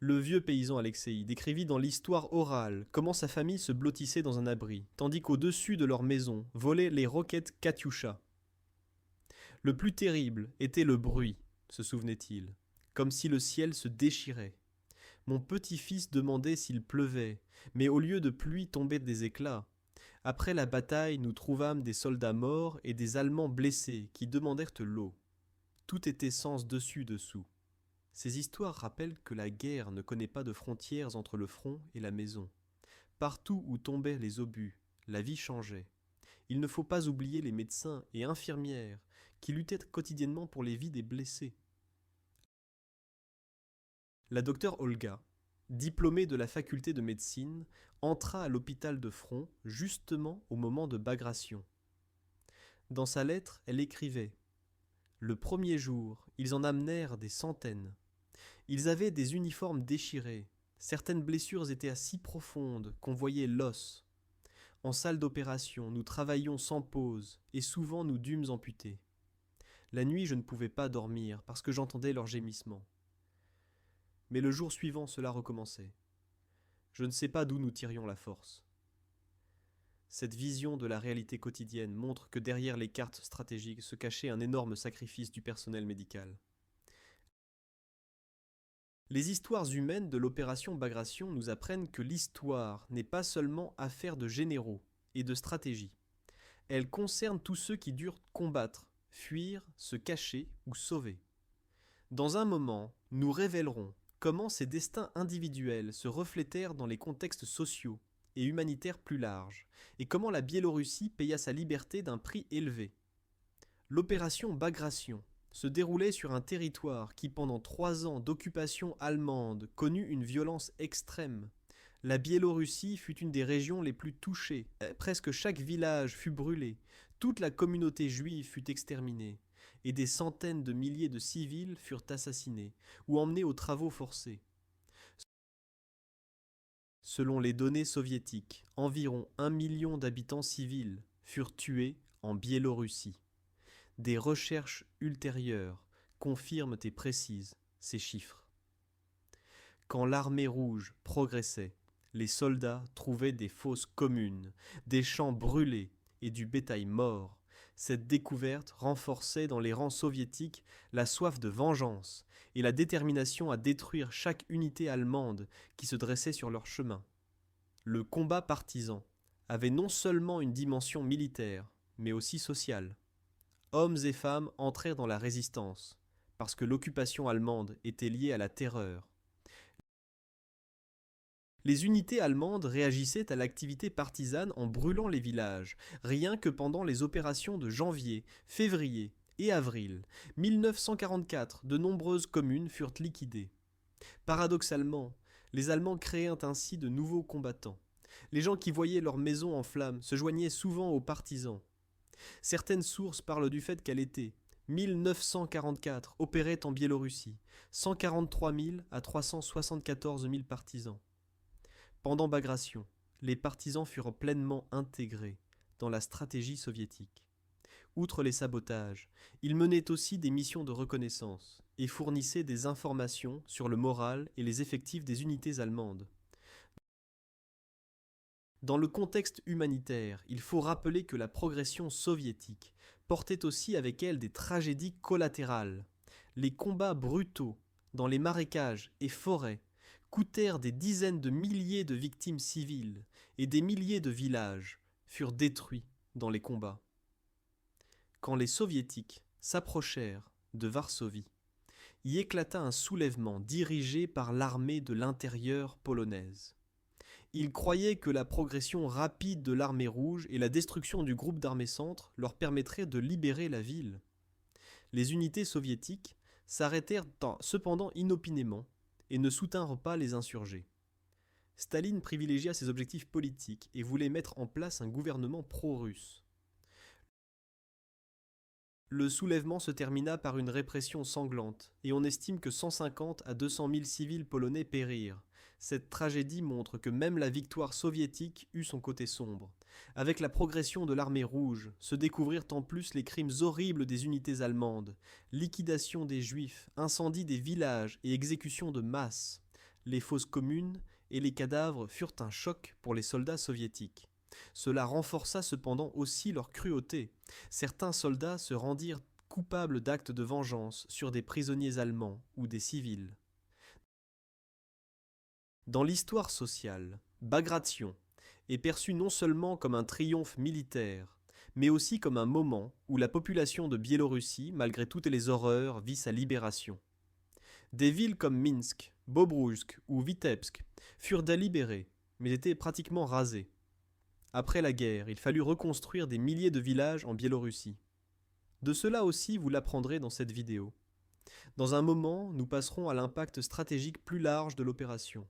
Le vieux paysan Alexei décrivit dans l'histoire orale comment sa famille se blottissait dans un abri, tandis qu'au-dessus de leur maison volaient les roquettes Katyusha. Le plus terrible était le bruit, se souvenait-il. comme si le ciel se déchirait. Mon petit-fils demandait s'il pleuvait, mais au lieu de pluie tombaient des éclats. Après la bataille, nous trouvâmes des soldats morts et des Allemands blessés qui demandèrent l'eau. Tout était sens dessus dessous. Ces histoires rappellent que la guerre ne connaît pas de frontières entre le front et la maison. Partout où tombaient les obus, la vie changeait. Il ne faut pas oublier les médecins et infirmières qui luttaient quotidiennement pour les vies des blessés. La docteure Olga, diplômée de la faculté de médecine, entra à l'hôpital de front justement au moment de Bagration. Dans sa lettre, elle écrivait « Le premier jour, ils en amenèrent des centaines. Ils avaient des uniformes déchirés. Certaines blessures étaient si profondes qu'on voyait l'os. En salle d'opération, nous travaillions sans pause et souvent nous dûmes amputer. La nuit, je ne pouvais pas dormir parce que j'entendais leurs gémissements. Mais le jour suivant, cela recommençait. Je ne sais pas d'où nous tirions la force. » Cette vision de la réalité quotidienne montre que derrière les cartes stratégiques se cachait un énorme sacrifice du personnel médical. Les histoires humaines de l'opération Bagration nous apprennent que l'histoire n'est pas seulement affaire de généraux et de stratégie. Elle concerne tous ceux qui durent combattre, fuir, se cacher ou sauver. Dans un moment, nous révélerons comment ces destins individuels se reflétèrent dans les contextes sociaux et humanitaires plus larges, et comment la Biélorussie paya sa liberté d'un prix élevé. L'opération Bagration se déroulait sur un territoire qui, pendant 3 ans d'occupation allemande, connut une violence extrême. La Biélorussie fut une des régions les plus touchées. Presque chaque village fut brûlé, toute la communauté juive fut exterminée, et des centaines de milliers de civils furent assassinés ou emmenés aux travaux forcés. Selon les données soviétiques, environ 1 million d'habitants civils furent tués en Biélorussie. Des recherches ultérieures confirment et précisent ces chiffres. Quand l'armée rouge progressait, les soldats trouvaient des fosses communes, des champs brûlés et du bétail mort. Cette découverte renforçait dans les rangs soviétiques la soif de vengeance et la détermination à détruire chaque unité allemande qui se dressait sur leur chemin. Le combat partisan avait non seulement une dimension militaire, mais aussi sociale. Hommes et femmes entrèrent dans la résistance, parce que l'occupation allemande était liée à la terreur. Les unités allemandes réagissaient à l'activité partisane en brûlant les villages, rien que pendant les opérations de janvier, février et avril 1944, de nombreuses communes furent liquidées. Paradoxalement, les Allemands créèrent ainsi de nouveaux combattants. Les gens qui voyaient leur maison en flammes se joignaient souvent aux partisans. Certaines sources parlent du fait qu'elle était 1944 opérait en Biélorussie, 143 000 à 374 000 partisans. Pendant Bagration, les partisans furent pleinement intégrés dans la stratégie soviétique. Outre les sabotages, ils menaient aussi des missions de reconnaissance et fournissaient des informations sur le moral et les effectifs des unités allemandes. Dans le contexte humanitaire, il faut rappeler que la progression soviétique portait aussi avec elle des tragédies collatérales. Les combats brutaux dans les marécages et forêts coûtèrent des dizaines de milliers de victimes civiles et des milliers de villages furent détruits dans les combats. Quand les soviétiques s'approchèrent de Varsovie, y éclata un soulèvement dirigé par l'armée de l'intérieur polonaise. Ils croyaient que la progression rapide de l'armée rouge et la destruction du groupe d'armées centre leur permettraient de libérer la ville. Les unités soviétiques s'arrêtèrent cependant inopinément et ne soutinrent pas les insurgés. Staline privilégia ses objectifs politiques et voulait mettre en place un gouvernement pro-russe. Le soulèvement se termina par une répression sanglante, et on estime que 150 à 200 000 civils polonais périrent. Cette tragédie montre que même la victoire soviétique eut son côté sombre. Avec la progression de l'armée rouge, se découvrirent en plus les crimes horribles des unités allemandes, liquidation des juifs, incendie des villages et exécution de masse. Les fosses communes et les cadavres furent un choc pour les soldats soviétiques. Cela renforça cependant aussi leur cruauté. Certains soldats se rendirent coupables d'actes de vengeance sur des prisonniers allemands ou des civils. Dans l'histoire sociale, Bagration est perçu non seulement comme un triomphe militaire, mais aussi comme un moment où la population de Biélorussie, malgré toutes les horreurs, vit sa libération. Des villes comme Minsk, Bobrouïsk ou Vitebsk furent délibérées, mais étaient pratiquement rasées. Après la guerre, il fallut reconstruire des milliers de villages en Biélorussie. De cela aussi, vous l'apprendrez dans cette vidéo. Dans un moment, nous passerons à l'impact stratégique plus large de l'opération.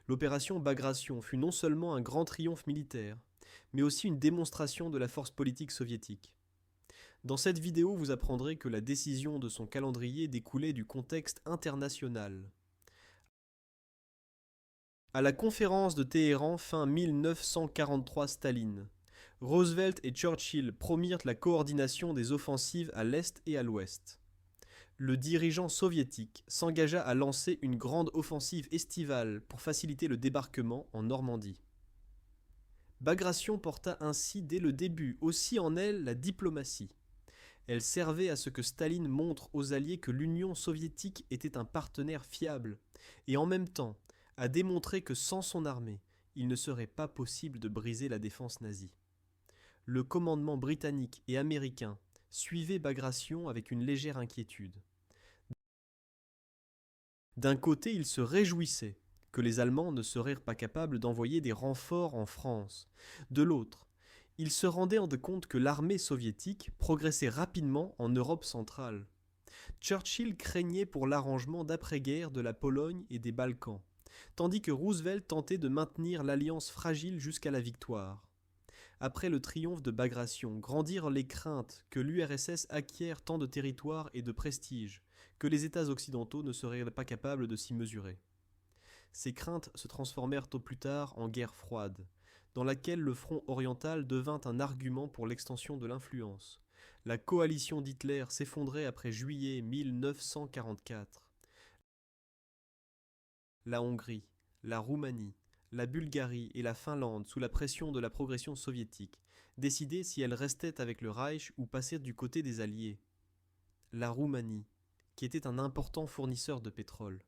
L'opération Bagration fut non seulement un grand triomphe militaire, mais aussi une démonstration de la force politique soviétique. Dans cette vidéo, vous apprendrez que la décision de son calendrier découlait du contexte international. À la conférence de Téhéran fin 1943 Staline, Roosevelt et Churchill promirent la coordination des offensives à l'est et à l'ouest. Le dirigeant soviétique s'engagea à lancer une grande offensive estivale pour faciliter le débarquement en Normandie. Bagration porta ainsi dès le début aussi en elle la diplomatie. Elle servait à ce que Staline montre aux Alliés que l'Union soviétique était un partenaire fiable, et en même temps à démontrer que sans son armée, il ne serait pas possible de briser la défense nazie. Le commandement britannique et américain suivait Bagration avec une légère inquiétude. D'un côté, il se réjouissait que les Allemands ne seraient pas capables d'envoyer des renforts en France. De l'autre, il se rendait compte que l'armée soviétique progressait rapidement en Europe centrale. Churchill craignait pour l'arrangement d'après-guerre de la Pologne et des Balkans, tandis que Roosevelt tentait de maintenir l'alliance fragile jusqu'à la victoire. Après le triomphe de Bagration, grandirent les craintes que l'URSS acquiert tant de territoire et de prestige que les États occidentaux ne seraient pas capables de s'y mesurer. Ces craintes se transformèrent au plus tard en guerre froide, dans laquelle le front oriental devint un argument pour l'extension de l'influence. La coalition d'Hitler s'effondrait après juillet 1944. La Hongrie, la Roumanie, la Bulgarie et la Finlande, sous la pression de la progression soviétique, décidaient si elles restaient avec le Reich ou passaient du côté des Alliés. La Roumanie, qui était un important fournisseur de pétrole,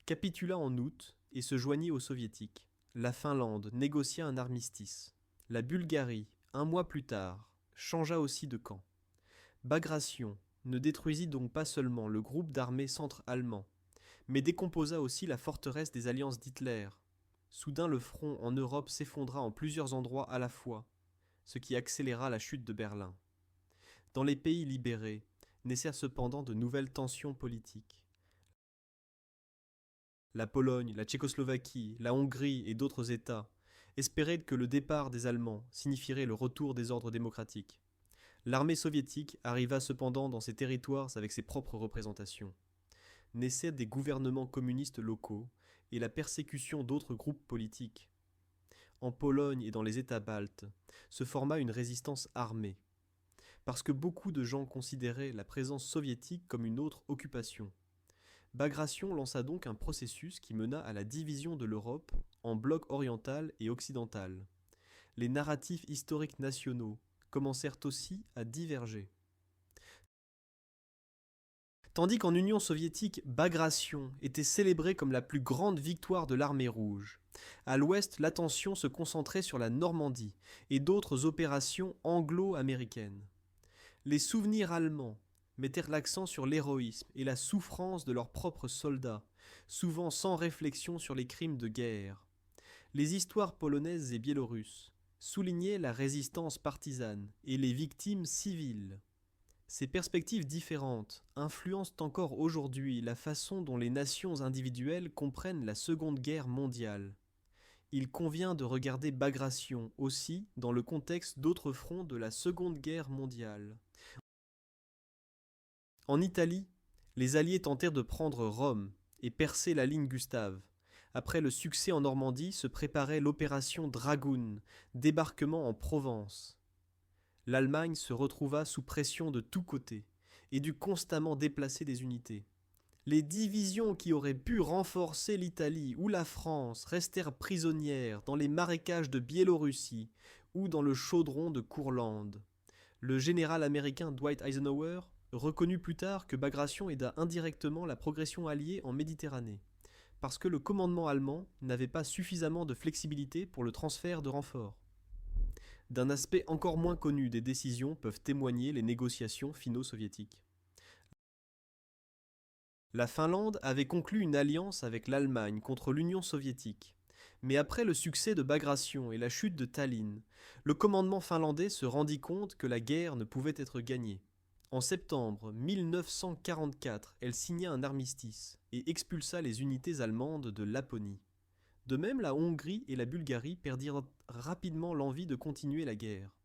capitula en août et se joignit aux Soviétiques. La Finlande négocia un armistice. La Bulgarie, un mois plus tard, changea aussi de camp. Bagration ne détruisit donc pas seulement le groupe d'armées centre-allemand, mais décomposa aussi la forteresse des alliances d'Hitler. Soudain le front en Europe s'effondra en plusieurs endroits à la fois, ce qui accéléra la chute de Berlin. Dans les pays libérés, naissèrent cependant de nouvelles tensions politiques. La Pologne, la Tchécoslovaquie, la Hongrie et d'autres États espéraient que le départ des Allemands signifierait le retour des ordres démocratiques. L'armée soviétique arriva cependant dans ces territoires avec ses propres représentations. Naissaient des gouvernements communistes locaux et la persécution d'autres groupes politiques. En Pologne et dans les États baltes se forma une résistance armée, parce que beaucoup de gens considéraient la présence soviétique comme une autre occupation. Bagration lança donc un processus qui mena à la division de l'Europe en blocs oriental et occidental. Les narratifs historiques nationaux commencèrent aussi à diverger. Tandis qu'en Union soviétique, Bagration était célébrée comme la plus grande victoire de l'armée rouge. À l'ouest, l'attention se concentrait sur la Normandie et d'autres opérations anglo-américaines. Les souvenirs allemands mettèrent l'accent sur l'héroïsme et la souffrance de leurs propres soldats, souvent sans réflexion sur les crimes de guerre. Les histoires polonaises et biélorusses soulignaient la résistance partisane et les victimes civiles. Ces perspectives différentes influencent encore aujourd'hui la façon dont les nations individuelles comprennent la Seconde Guerre mondiale. Il convient de regarder Bagration aussi dans le contexte d'autres fronts de la Seconde Guerre mondiale. En Italie, les Alliés tentèrent de prendre Rome et percer la ligne Gustave. Après le succès en Normandie, se préparait l'opération Dragoon, débarquement en Provence. L'Allemagne se retrouva sous pression de tous côtés et dut constamment déplacer des unités. Les divisions qui auraient pu renforcer l'Italie ou la France restèrent prisonnières dans les marécages de Biélorussie ou dans le chaudron de Courlande. Le général américain Dwight Eisenhower reconnu plus tard que Bagration aida indirectement la progression alliée en Méditerranée, parce que le commandement allemand n'avait pas suffisamment de flexibilité pour le transfert de renforts. D'un aspect encore moins connu des décisions peuvent témoigner les négociations finno-soviétiques. La Finlande avait conclu une alliance avec l'Allemagne contre l'Union soviétique. Mais après le succès de Bagration et la chute de Tallinn, le commandement finlandais se rendit compte que la guerre ne pouvait être gagnée. En septembre 1944, elle signa un armistice et expulsa les unités allemandes de Laponie. De même, la Hongrie et la Bulgarie perdirent rapidement l'envie de continuer la guerre.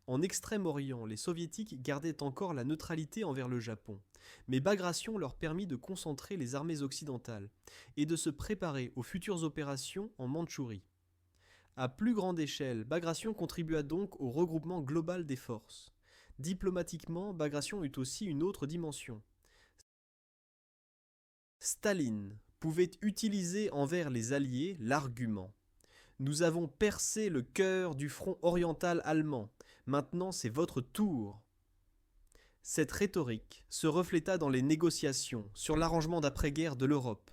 En Extrême-Orient, les Soviétiques gardaient encore la neutralité envers le Japon, mais Bagration leur permit de concentrer les armées occidentales et de se préparer aux futures opérations en Mandchourie. À plus grande échelle, Bagration contribua donc au regroupement global des forces. Diplomatiquement, Bagration eut aussi une autre dimension. Staline pouvait utiliser envers les Alliés l'argument. Nous avons percé le cœur du front oriental allemand. Maintenant, c'est votre tour. Cette rhétorique se refléta dans les négociations sur l'arrangement d'après-guerre de l'Europe.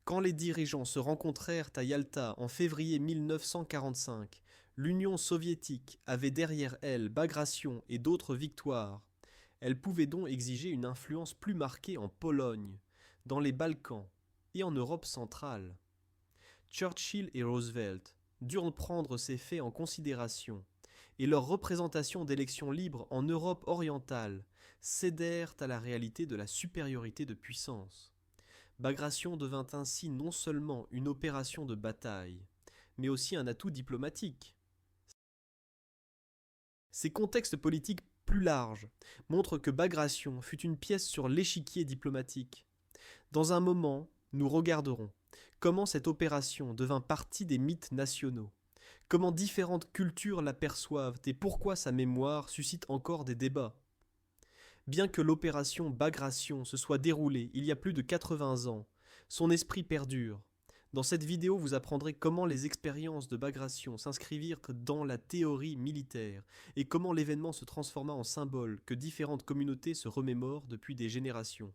Quand les dirigeants se rencontrèrent à Yalta en février 1945, l'Union soviétique avait derrière elle Bagration et d'autres victoires. Elle pouvait donc exiger une influence plus marquée en Pologne, dans les Balkans et en Europe centrale. Churchill et Roosevelt durent prendre ces faits en considération, et leur représentation d'élections libres en Europe orientale cédèrent à la réalité de la supériorité de puissance. Bagration devint ainsi non seulement une opération de bataille, mais aussi un atout diplomatique. Ces contextes politiques plus larges montrent que Bagration fut une pièce sur l'échiquier diplomatique. Dans un moment, nous regarderons comment cette opération devint partie des mythes nationaux, comment différentes cultures l'aperçoivent et pourquoi sa mémoire suscite encore des débats. Bien que l'opération Bagration se soit déroulée il y a plus de 80 ans, son esprit perdure. Dans cette vidéo, vous apprendrez comment les expériences de Bagration s'inscrivirent dans la théorie militaire et comment l'événement se transforma en symbole que différentes communautés se remémorent depuis des générations.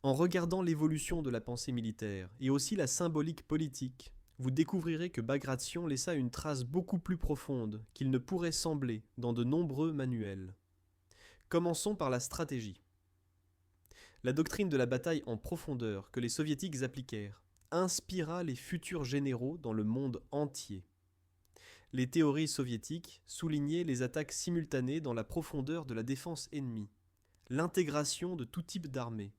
En regardant l'évolution de la pensée militaire et aussi la symbolique politique, vous découvrirez que Bagration laissa une trace beaucoup plus profonde qu'il ne pourrait sembler dans de nombreux manuels. Commençons par la stratégie. La doctrine de la bataille en profondeur que les soviétiques appliquèrent inspira les futurs généraux dans le monde entier. Les théories soviétiques soulignaient les attaques simultanées dans la profondeur de la défense ennemie, l'intégration de tout type d'armée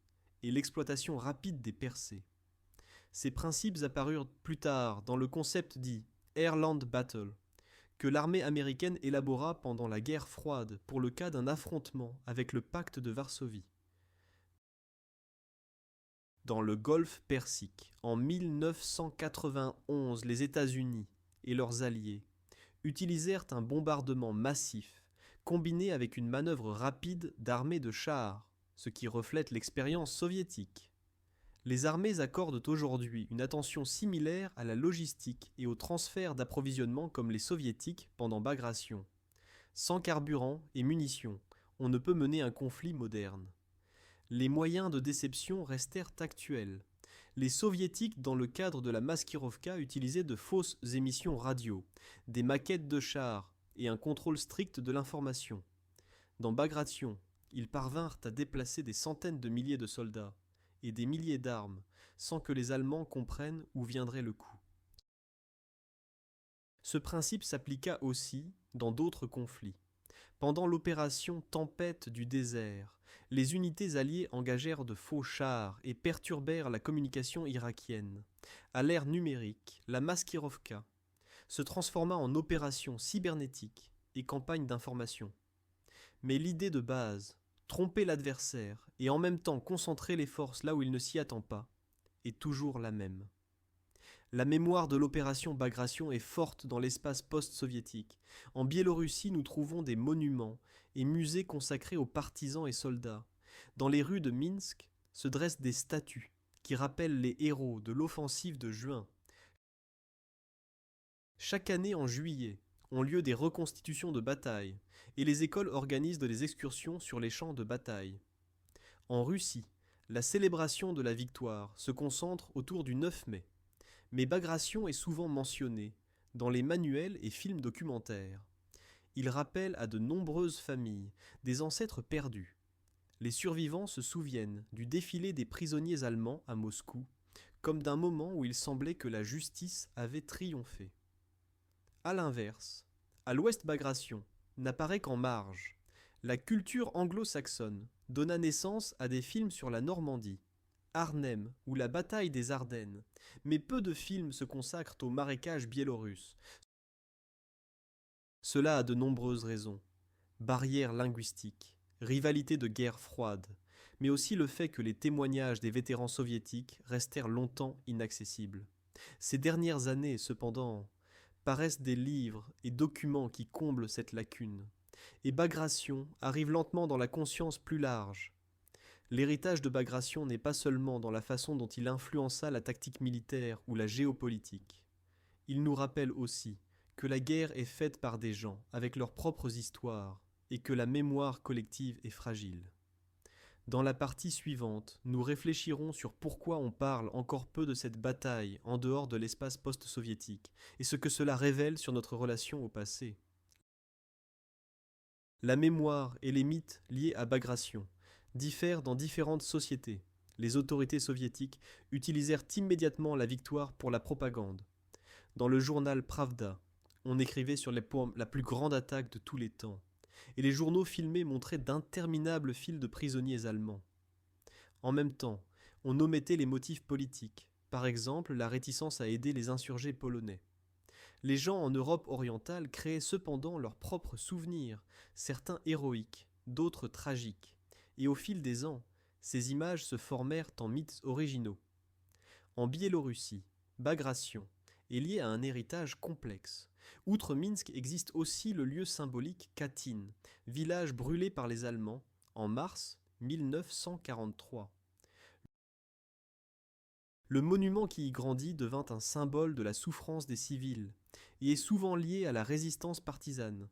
et l'exploitation rapide des percées. Ces principes apparurent plus tard dans le concept dit Airland Battle, que l'armée américaine élabora pendant la guerre froide pour le cas d'un affrontement avec le pacte de Varsovie. Dans le Golfe Persique, en 1991, les États-Unis et leurs alliés utilisèrent un bombardement massif combiné avec une manœuvre rapide d'armées de chars, ce qui reflète l'expérience soviétique. Les armées accordent aujourd'hui une attention similaire à la logistique et au transfert d'approvisionnement comme les soviétiques pendant Bagration. Sans carburant et munitions, on ne peut mener un conflit moderne. Les moyens de déception restèrent actuels. Les soviétiques, dans le cadre de la Maskirovka, utilisaient de fausses émissions radio, des maquettes de chars et un contrôle strict de l'information. Dans Bagration, ils parvinrent à déplacer des centaines de milliers de soldats et des milliers d'armes sans que les Allemands comprennent où viendrait le coup. Ce principe s'appliqua aussi dans d'autres conflits. Pendant l'opération Tempête du désert, les unités alliées engagèrent de faux chars et perturbèrent la communication irakienne. À l'ère numérique, la Maskirovka se transforma en opération cybernétique et campagne d'information. Mais l'idée de base, tromper l'adversaire et en même temps concentrer les forces là où il ne s'y attend pas, est toujours la même. La mémoire de l'opération Bagration est forte dans l'espace post-soviétique. En Biélorussie, nous trouvons des monuments et musées consacrés aux partisans et soldats. Dans les rues de Minsk se dressent des statues qui rappellent les héros de l'offensive de juin. Chaque année en juillet, ont lieu des reconstitutions de batailles, et les écoles organisent des excursions sur les champs de bataille. En Russie, la célébration de la victoire se concentre autour du 9 mai, mais Bagration est souvent mentionné dans les manuels et films documentaires. Il rappelle à de nombreuses familles des ancêtres perdus. Les survivants se souviennent du défilé des prisonniers allemands à Moscou, comme d'un moment où il semblait que la justice avait triomphé. A l'inverse, à l'ouest Bagration n'apparaît qu'en marge. La culture anglo-saxonne donna naissance à des films sur la Normandie, Arnhem ou la bataille des Ardennes, mais peu de films se consacrent au marécage biélorusse. Cela a de nombreuses raisons. Barrières linguistiques, rivalité de guerre froide, mais aussi le fait que les témoignages des vétérans soviétiques restèrent longtemps inaccessibles. Ces dernières années, cependant, paraissent des livres et documents qui comblent cette lacune, et Bagration arrive lentement dans la conscience plus large. L'héritage de Bagration n'est pas seulement dans la façon dont il influença la tactique militaire ou la géopolitique. Il nous rappelle aussi que la guerre est faite par des gens avec leurs propres histoires et que la mémoire collective est fragile. Dans la partie suivante, nous réfléchirons sur pourquoi on parle encore peu de cette bataille en dehors de l'espace post-soviétique et ce que cela révèle sur notre relation au passé. La mémoire et les mythes liés à Bagration diffèrent dans différentes sociétés. Les autorités soviétiques utilisèrent immédiatement la victoire pour la propagande. Dans le journal Pravda, on écrivait sur la plus grande attaque de tous les temps, et les journaux filmés montraient d'interminables files de prisonniers allemands. En même temps, on omettait les motifs politiques, par exemple la réticence à aider les insurgés polonais. Les gens en Europe orientale créaient cependant leurs propres souvenirs, certains héroïques, d'autres tragiques, et au fil des ans, ces images se formèrent en mythes originaux. En Biélorussie, Bagration est lié à un héritage complexe. Outre Minsk existe aussi le lieu symbolique Katyn, village brûlé par les Allemands en mars 1943. Le monument qui y grandit devint un symbole de la souffrance des civils et est souvent lié à la résistance partisane.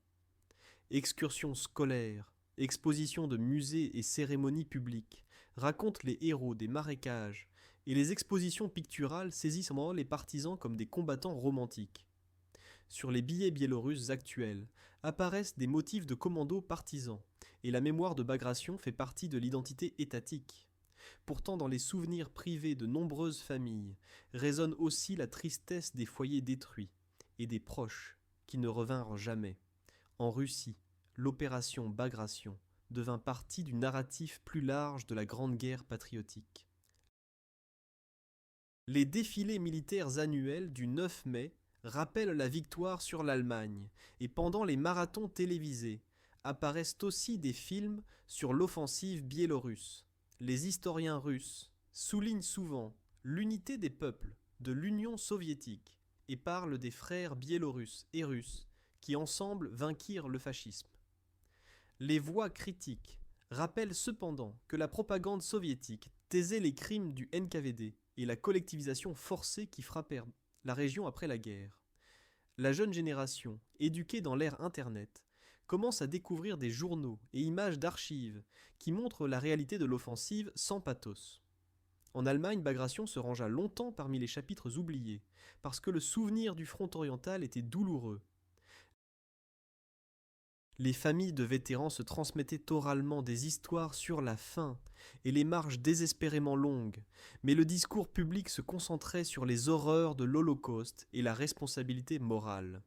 Excursions scolaires, expositions de musées et cérémonies publiques racontent les héros des marécages et les expositions picturales saisissent les partisans comme des combattants romantiques. Sur les billets biélorusses actuels apparaissent des motifs de commandos partisans et la mémoire de Bagration fait partie de l'identité étatique. Pourtant, dans les souvenirs privés de nombreuses familles résonne aussi la tristesse des foyers détruits et des proches qui ne revinrent jamais. En Russie, l'opération Bagration devint partie du narratif plus large de la Grande Guerre patriotique. Les défilés militaires annuels du 9 mai rappellent la victoire sur l'Allemagne, et pendant les marathons télévisés apparaissent aussi des films sur l'offensive biélorusse. Les historiens russes soulignent souvent l'unité des peuples de l'Union soviétique et parlent des frères biélorusses et russes qui ensemble vainquirent le fascisme. Les voix critiques rappellent cependant que la propagande soviétique taisait les crimes du NKVD et la collectivisation forcée qui frappèrent la région après la guerre. La jeune génération, éduquée dans l'ère Internet, commence à découvrir des journaux et images d'archives qui montrent la réalité de l'offensive sans pathos. En Allemagne, Bagration se rangea longtemps parmi les chapitres oubliés, parce que le souvenir du front oriental était douloureux. Les familles de vétérans se transmettaient oralement des histoires sur la faim et les marches désespérément longues, mais le discours public se concentrait sur les horreurs de l'Holocauste et la responsabilité morale.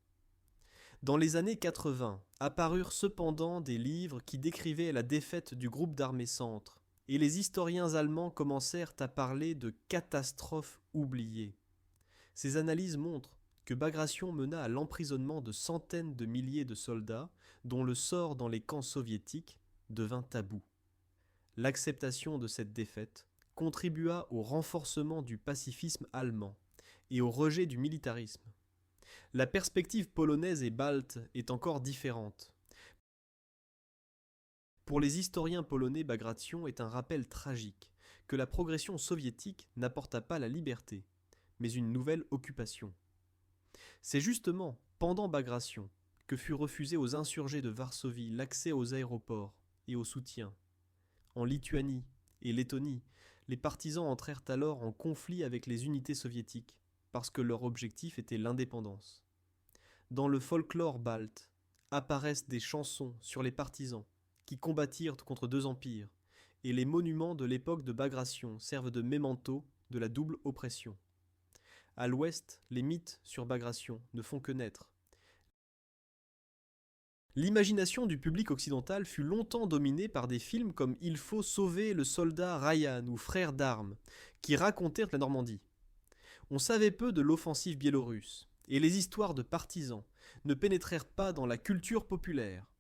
Dans les années 80, apparurent cependant des livres qui décrivaient la défaite du groupe d'armées Centre, et les historiens allemands commencèrent à parler de catastrophes oubliées. Ces analyses montrent que Bagration mena à l'emprisonnement de centaines de milliers de soldats, dont le sort dans les camps soviétiques devint tabou. L'acceptation de cette défaite contribua au renforcement du pacifisme allemand et au rejet du militarisme. La perspective polonaise et balte est encore différente. Pour les historiens polonais, Bagration est un rappel tragique que la progression soviétique n'apporta pas la liberté, mais une nouvelle occupation. C'est justement pendant Bagration lorsque fut refusé aux insurgés de Varsovie l'accès aux aéroports et au soutien. En Lituanie et Lettonie, les partisans entrèrent alors en conflit avec les unités soviétiques, parce que leur objectif était l'indépendance. Dans le folklore balte apparaissent des chansons sur les partisans qui combattirent contre deux empires, et les monuments de l'époque de Bagration servent de mémento de la double oppression. À l'ouest, les mythes sur Bagration ne font que naître. L'imagination du public occidental fut longtemps dominée par des films comme Il faut sauver le soldat Ryan ou Frères d'armes, qui racontèrent la Normandie. On savait peu de l'offensive biélorusse, et les histoires de partisans ne pénétrèrent pas dans la culture populaire.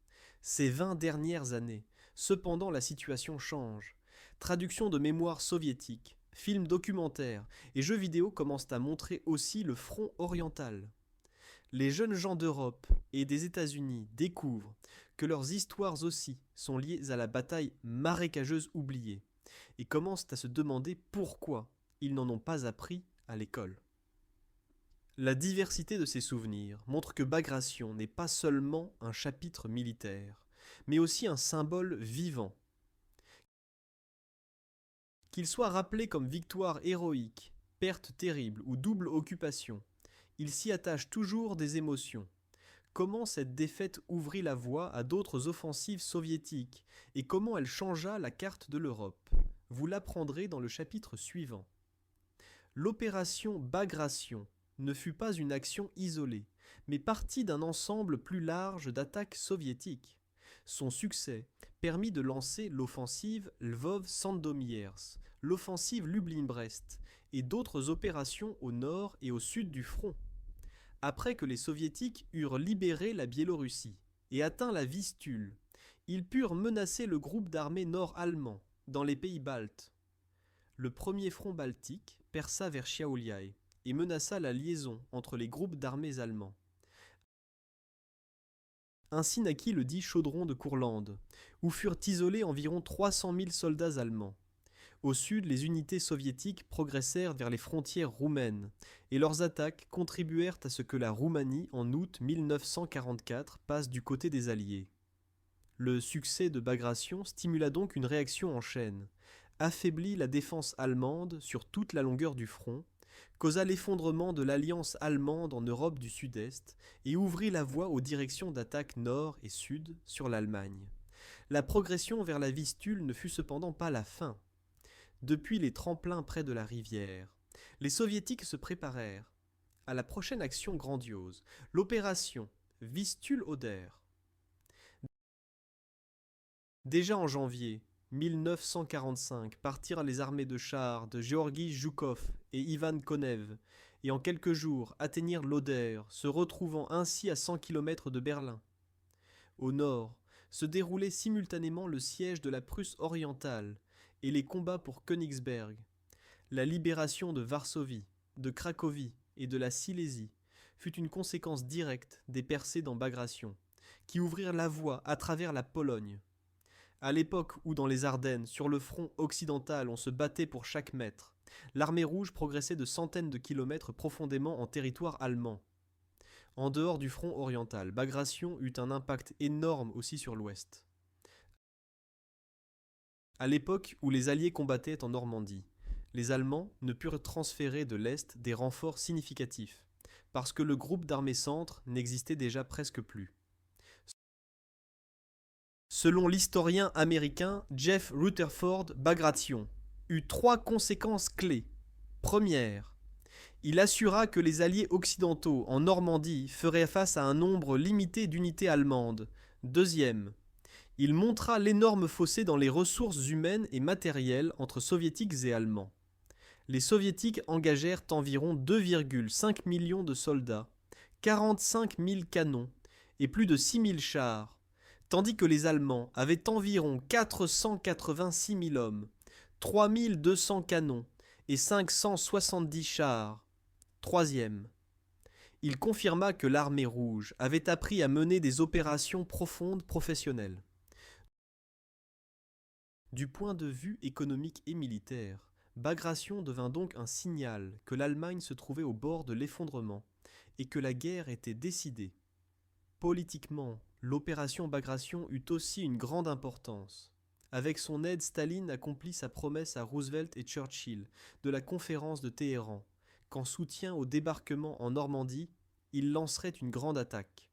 Ces 20 dernières années, cependant, la situation change. Traduction de mémoires soviétiques, films documentaires et jeux vidéo commencent à montrer aussi le front oriental. Les jeunes gens d'Europe et des États-Unis découvrent que leurs histoires aussi sont liées à la bataille marécageuse oubliée et commencent à se demander pourquoi ils n'en ont pas appris à l'école. La diversité de ces souvenirs montre que Bagration n'est pas seulement un chapitre militaire, mais aussi un symbole vivant. Qu'il soit rappelé comme victoire héroïque, perte terrible ou double occupation, il s'y attache toujours des émotions. Comment cette défaite ouvrit la voie à d'autres offensives soviétiques et comment elle changea la carte de l'Europe? Vous l'apprendrez dans le chapitre suivant. L'opération Bagration ne fut pas une action isolée, mais partie d'un ensemble plus large d'attaques soviétiques. Son succès permit de lancer l'offensive Lvov-Sandomierz, l'offensive Lublin-Brest et d'autres opérations au nord et au sud du front. Après que les soviétiques eurent libéré la Biélorussie et atteint la Vistule, ils purent menacer le groupe d'armées nord-allemand dans les pays baltes. Le premier front baltique perça vers Šiauliai et menaça la liaison entre les groupes d'armées allemands. Ainsi naquit le dit chaudron de Courlande, où furent isolés environ 300 000 soldats allemands. Au sud, les unités soviétiques progressèrent vers les frontières roumaines, et leurs attaques contribuèrent à ce que la Roumanie, en août 1944, passe du côté des Alliés. Le succès de Bagration stimula donc une réaction en chaîne, affaiblit la défense allemande sur toute la longueur du front, causa l'effondrement de l'alliance allemande en Europe du Sud-Est et ouvrit la voie aux directions d'attaque nord et sud sur l'Allemagne. La progression vers la Vistule ne fut cependant pas la fin. Depuis les tremplins près de la rivière, les soviétiques se préparèrent à la prochaine action grandiose, l'opération Vistule-Oder. Déjà en janvier 1945 partirent les armées de chars de Georgi Zhukov et Ivan Konev, et en quelques jours atteignirent l'Oder, se retrouvant ainsi à 100 km de Berlin. Au nord se déroulait simultanément le siège de la Prusse orientale et les combats pour Königsberg. La libération de Varsovie, de Cracovie et de la Silésie fut une conséquence directe des percées dans Bagration, qui ouvrirent la voie à travers la Pologne. À l'époque où dans les Ardennes, sur le front occidental, on se battait pour chaque mètre, l'armée rouge progressait de centaines de kilomètres profondément en territoire allemand. En dehors du front oriental, Bagration eut un impact énorme aussi sur l'ouest. À l'époque où les Alliés combattaient en Normandie, les Allemands ne purent transférer de l'Est des renforts significatifs, parce que le groupe d'armées centre n'existait déjà presque plus. Selon l'historien américain Jeff Rutherford, Bagration eut 3 conséquences clés. Première, il assura que les alliés occidentaux en Normandie feraient face à un nombre limité d'unités allemandes. Deuxième, il montra l'énorme fossé dans les ressources humaines et matérielles entre soviétiques et allemands. Les soviétiques engagèrent environ 2,5 millions de soldats, 45 000 canons et plus de 6 000 chars, tandis que les Allemands avaient environ 486 000 hommes, 3 200 canons et 570 chars. Troisième, il confirma que l'armée rouge avait appris à mener des opérations profondes professionnelles. Du point de vue économique et militaire, Bagration devint donc un signal que l'Allemagne se trouvait au bord de l'effondrement et que la guerre était décidée. Politiquement, l'opération Bagration eut aussi une grande importance. Avec son aide, Staline accomplit sa promesse à Roosevelt et Churchill de la conférence de Téhéran, qu'en soutien au débarquement en Normandie, il lancerait une grande attaque.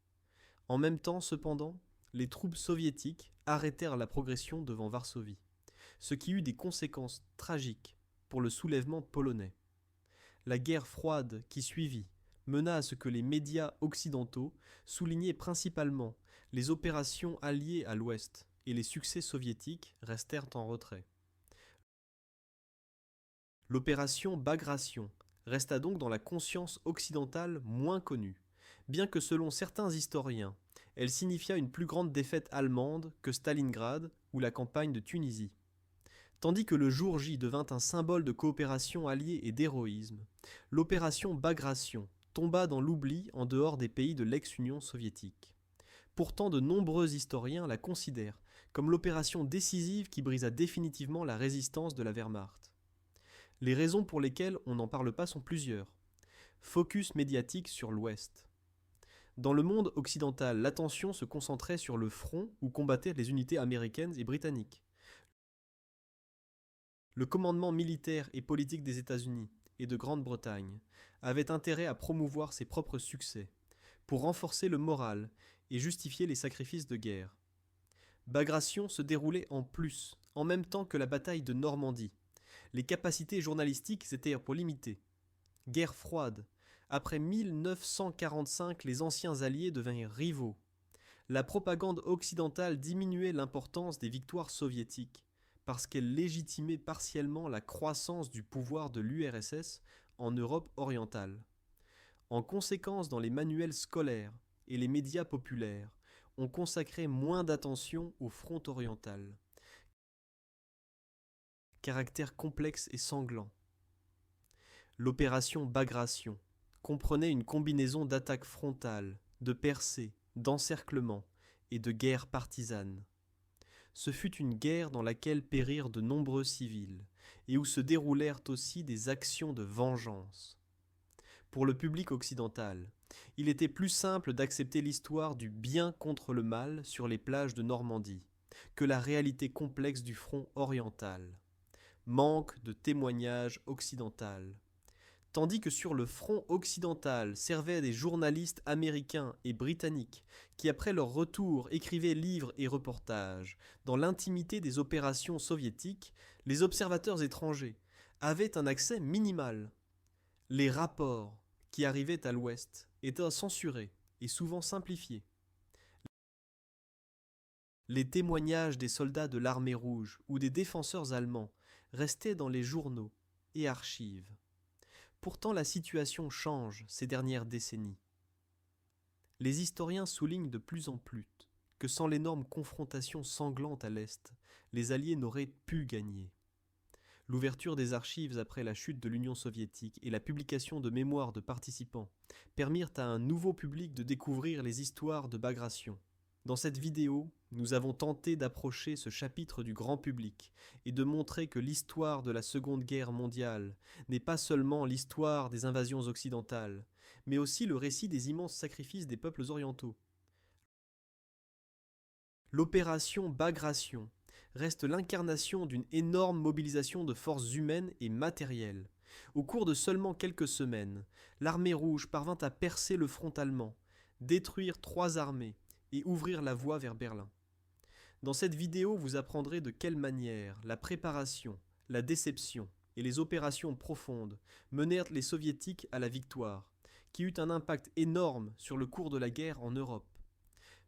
En même temps, cependant, les troupes soviétiques arrêtèrent la progression devant Varsovie, ce qui eut des conséquences tragiques pour le soulèvement polonais. La guerre froide qui suivit mena à ce que les médias occidentaux soulignaient principalement les opérations alliées à l'Ouest et les succès soviétiques restèrent en retrait. L'opération Bagration resta donc dans la conscience occidentale moins connue, bien que selon certains historiens, elle signifia une plus grande défaite allemande que Stalingrad ou la campagne de Tunisie. Tandis que le jour J devint un symbole de coopération alliée et d'héroïsme, l'opération Bagration tomba dans l'oubli en dehors des pays de l'ex-Union soviétique. Pourtant, de nombreux historiens la considèrent comme l'opération décisive qui brisa définitivement la résistance de la Wehrmacht. Les raisons pour lesquelles on n'en parle pas sont plusieurs. Focus médiatique sur l'Ouest. Dans le monde occidental, l'attention se concentrait sur le front où combattaient les unités américaines et britanniques. Le commandement militaire et politique des États-Unis et de Grande-Bretagne avait intérêt à promouvoir ses propres succès, pour renforcer le moral et justifier les sacrifices de guerre. Bagration se déroulait en même temps que la bataille de Normandie. Les capacités journalistiques étaient pour limiter. Guerre froide. Après 1945, les anciens alliés devinrent rivaux. La propagande occidentale diminuait l'importance des victoires soviétiques, parce qu'elle légitimait partiellement la croissance du pouvoir de l'URSS en Europe orientale. En conséquence, dans les manuels scolaires et les médias populaires, on consacrait moins d'attention au front oriental. Caractère complexe et sanglant. L'opération Bagration comprenait une combinaison d'attaques frontales, de percées, d'encerclements et de guerres partisanes. Ce fut une guerre dans laquelle périrent de nombreux civils et où se déroulèrent aussi des actions de vengeance. Pour le public occidental, il était plus simple d'accepter l'histoire du bien contre le mal sur les plages de Normandie que la réalité complexe du front oriental. Manque de témoignage occidental. Tandis que sur le front occidental servaient des journalistes américains et britanniques qui, après leur retour, écrivaient livres et reportages, dans l'intimité des opérations soviétiques, les observateurs étrangers avaient un accès minimal. Les rapports qui arrivaient à l'Ouest étaient censurés et souvent simplifiés. Les témoignages des soldats de l'armée rouge ou des défenseurs allemands restaient dans les journaux et archives. Pourtant, la situation change ces dernières décennies. Les historiens soulignent de plus en plus que sans l'énorme confrontation sanglante à l'Est, les Alliés n'auraient pu gagner. L'ouverture des archives après la chute de l'Union soviétique et la publication de mémoires de participants permirent à un nouveau public de découvrir les histoires de Bagration. Dans cette vidéo, nous avons tenté d'approcher ce chapitre du grand public et de montrer que l'histoire de la Seconde Guerre mondiale n'est pas seulement l'histoire des invasions occidentales, mais aussi le récit des immenses sacrifices des peuples orientaux. L'opération Bagration reste l'incarnation d'une énorme mobilisation de forces humaines et matérielles. Au cours de seulement quelques semaines, l'armée rouge parvint à percer le front allemand, détruire 3 armées et ouvrir la voie vers Berlin. Dans cette vidéo, vous apprendrez de quelle manière la préparation, la déception et les opérations profondes menèrent les soviétiques à la victoire, qui eut un impact énorme sur le cours de la guerre en Europe.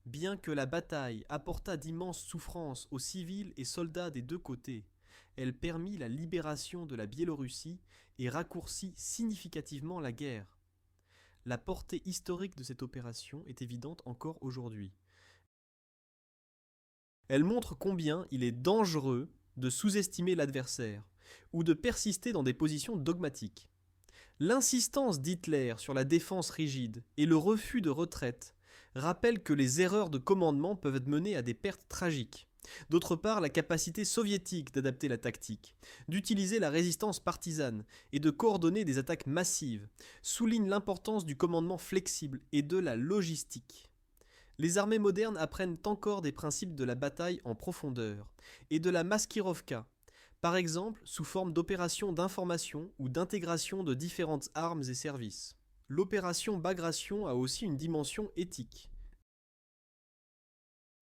Bien que la bataille apporta d'immenses souffrances aux civils et soldats des deux côtés, elle permit la libération de la Biélorussie et raccourcit significativement la guerre. La portée historique de cette opération est évidente encore aujourd'hui. Elle montre combien il est dangereux de sous-estimer l'adversaire ou de persister dans des positions dogmatiques. L'insistance d'Hitler sur la défense rigide et le refus de retraite rappellent que les erreurs de commandement peuvent mener à des pertes tragiques. D'autre part, la capacité soviétique d'adapter la tactique, d'utiliser la résistance partisane et de coordonner des attaques massives souligne l'importance du commandement flexible et de la logistique. Les armées modernes apprennent encore des principes de la bataille en profondeur et de la maskirovka, par exemple sous forme d'opérations d'information ou d'intégration de différentes armes et services. L'opération Bagration a aussi une dimension éthique.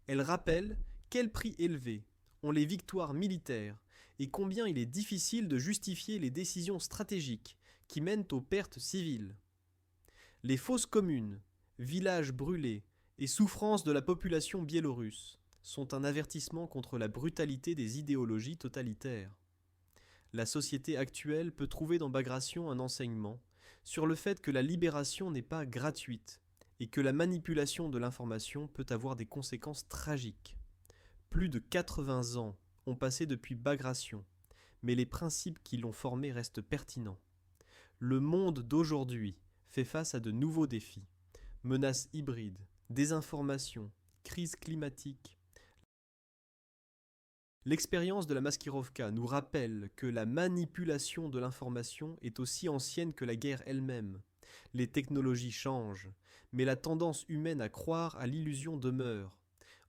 Elle rappelle quel prix élevé ont les victoires militaires et combien il est difficile de justifier les décisions stratégiques qui mènent aux pertes civiles. Les fosses communes, villages brûlés et souffrances de la population biélorusse sont un avertissement contre la brutalité des idéologies totalitaires. La société actuelle peut trouver dans Bagration un enseignement sur le fait que la libération n'est pas gratuite et que la manipulation de l'information peut avoir des conséquences tragiques. Plus de 80 ans ont passé depuis Bagration, mais les principes qui l'ont formé restent pertinents. Le monde d'aujourd'hui fait face à de nouveaux défis, menaces hybrides, désinformation, crise climatique. L'expérience de la Maskirovka nous rappelle que la manipulation de l'information est aussi ancienne que la guerre elle-même. Les technologies changent, mais la tendance humaine à croire à l'illusion demeure.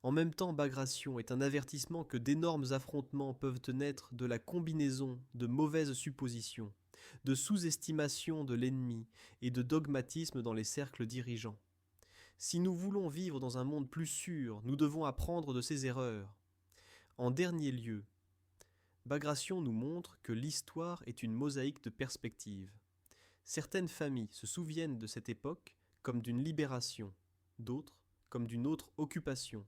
En même temps, Bagration est un avertissement que d'énormes affrontements peuvent naître de la combinaison de mauvaises suppositions, de sous-estimation de l'ennemi et de dogmatisme dans les cercles dirigeants. Si nous voulons vivre dans un monde plus sûr, nous devons apprendre de ces erreurs. En dernier lieu, Bagration nous montre que l'histoire est une mosaïque de perspectives. Certaines familles se souviennent de cette époque comme d'une libération, d'autres comme d'une autre occupation,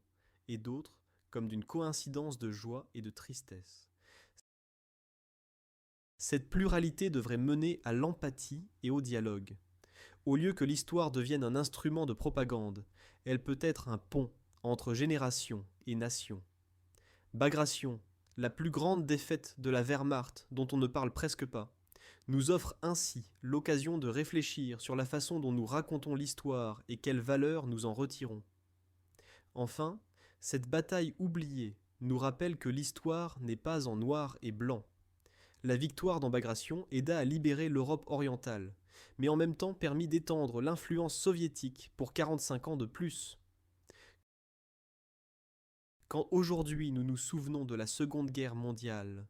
et d'autres comme d'une coïncidence de joie et de tristesse. Cette pluralité devrait mener à l'empathie et au dialogue. Au lieu que l'histoire devienne un instrument de propagande, elle peut être un pont entre générations et nations. Bagration, la plus grande défaite de la Wehrmacht dont on ne parle presque pas, nous offre ainsi l'occasion de réfléchir sur la façon dont nous racontons l'histoire et quelles valeurs nous en retirons. Enfin, cette bataille oubliée nous rappelle que l'histoire n'est pas en noir et blanc. La victoire dans Bagration aida à libérer l'Europe orientale, mais en même temps permit d'étendre l'influence soviétique pour 45 ans de plus. Quand aujourd'hui nous nous souvenons de la Seconde Guerre mondiale,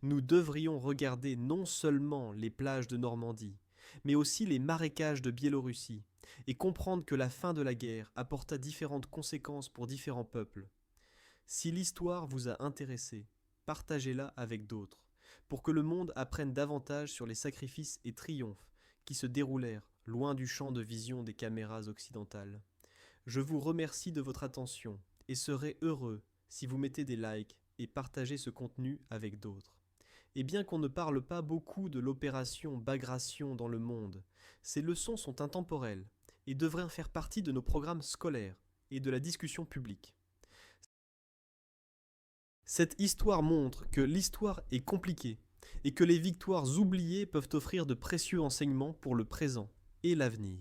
nous devrions regarder non seulement les plages de Normandie, mais aussi les marécages de Biélorussie, et comprendre que la fin de la guerre apporta différentes conséquences pour différents peuples. Si l'histoire vous a intéressé, partagez-la avec d'autres, pour que le monde apprenne davantage sur les sacrifices et triomphes qui se déroulèrent loin du champ de vision des caméras occidentales. Je vous remercie de votre attention et serai heureux si vous mettez des likes et partagez ce contenu avec d'autres. Et bien qu'on ne parle pas beaucoup de l'opération Bagration dans le monde, ces leçons sont intemporelles et devraient faire partie de nos programmes scolaires et de la discussion publique. Cette histoire montre que l'histoire est compliquée et que les victoires oubliées peuvent offrir de précieux enseignements pour le présent et l'avenir.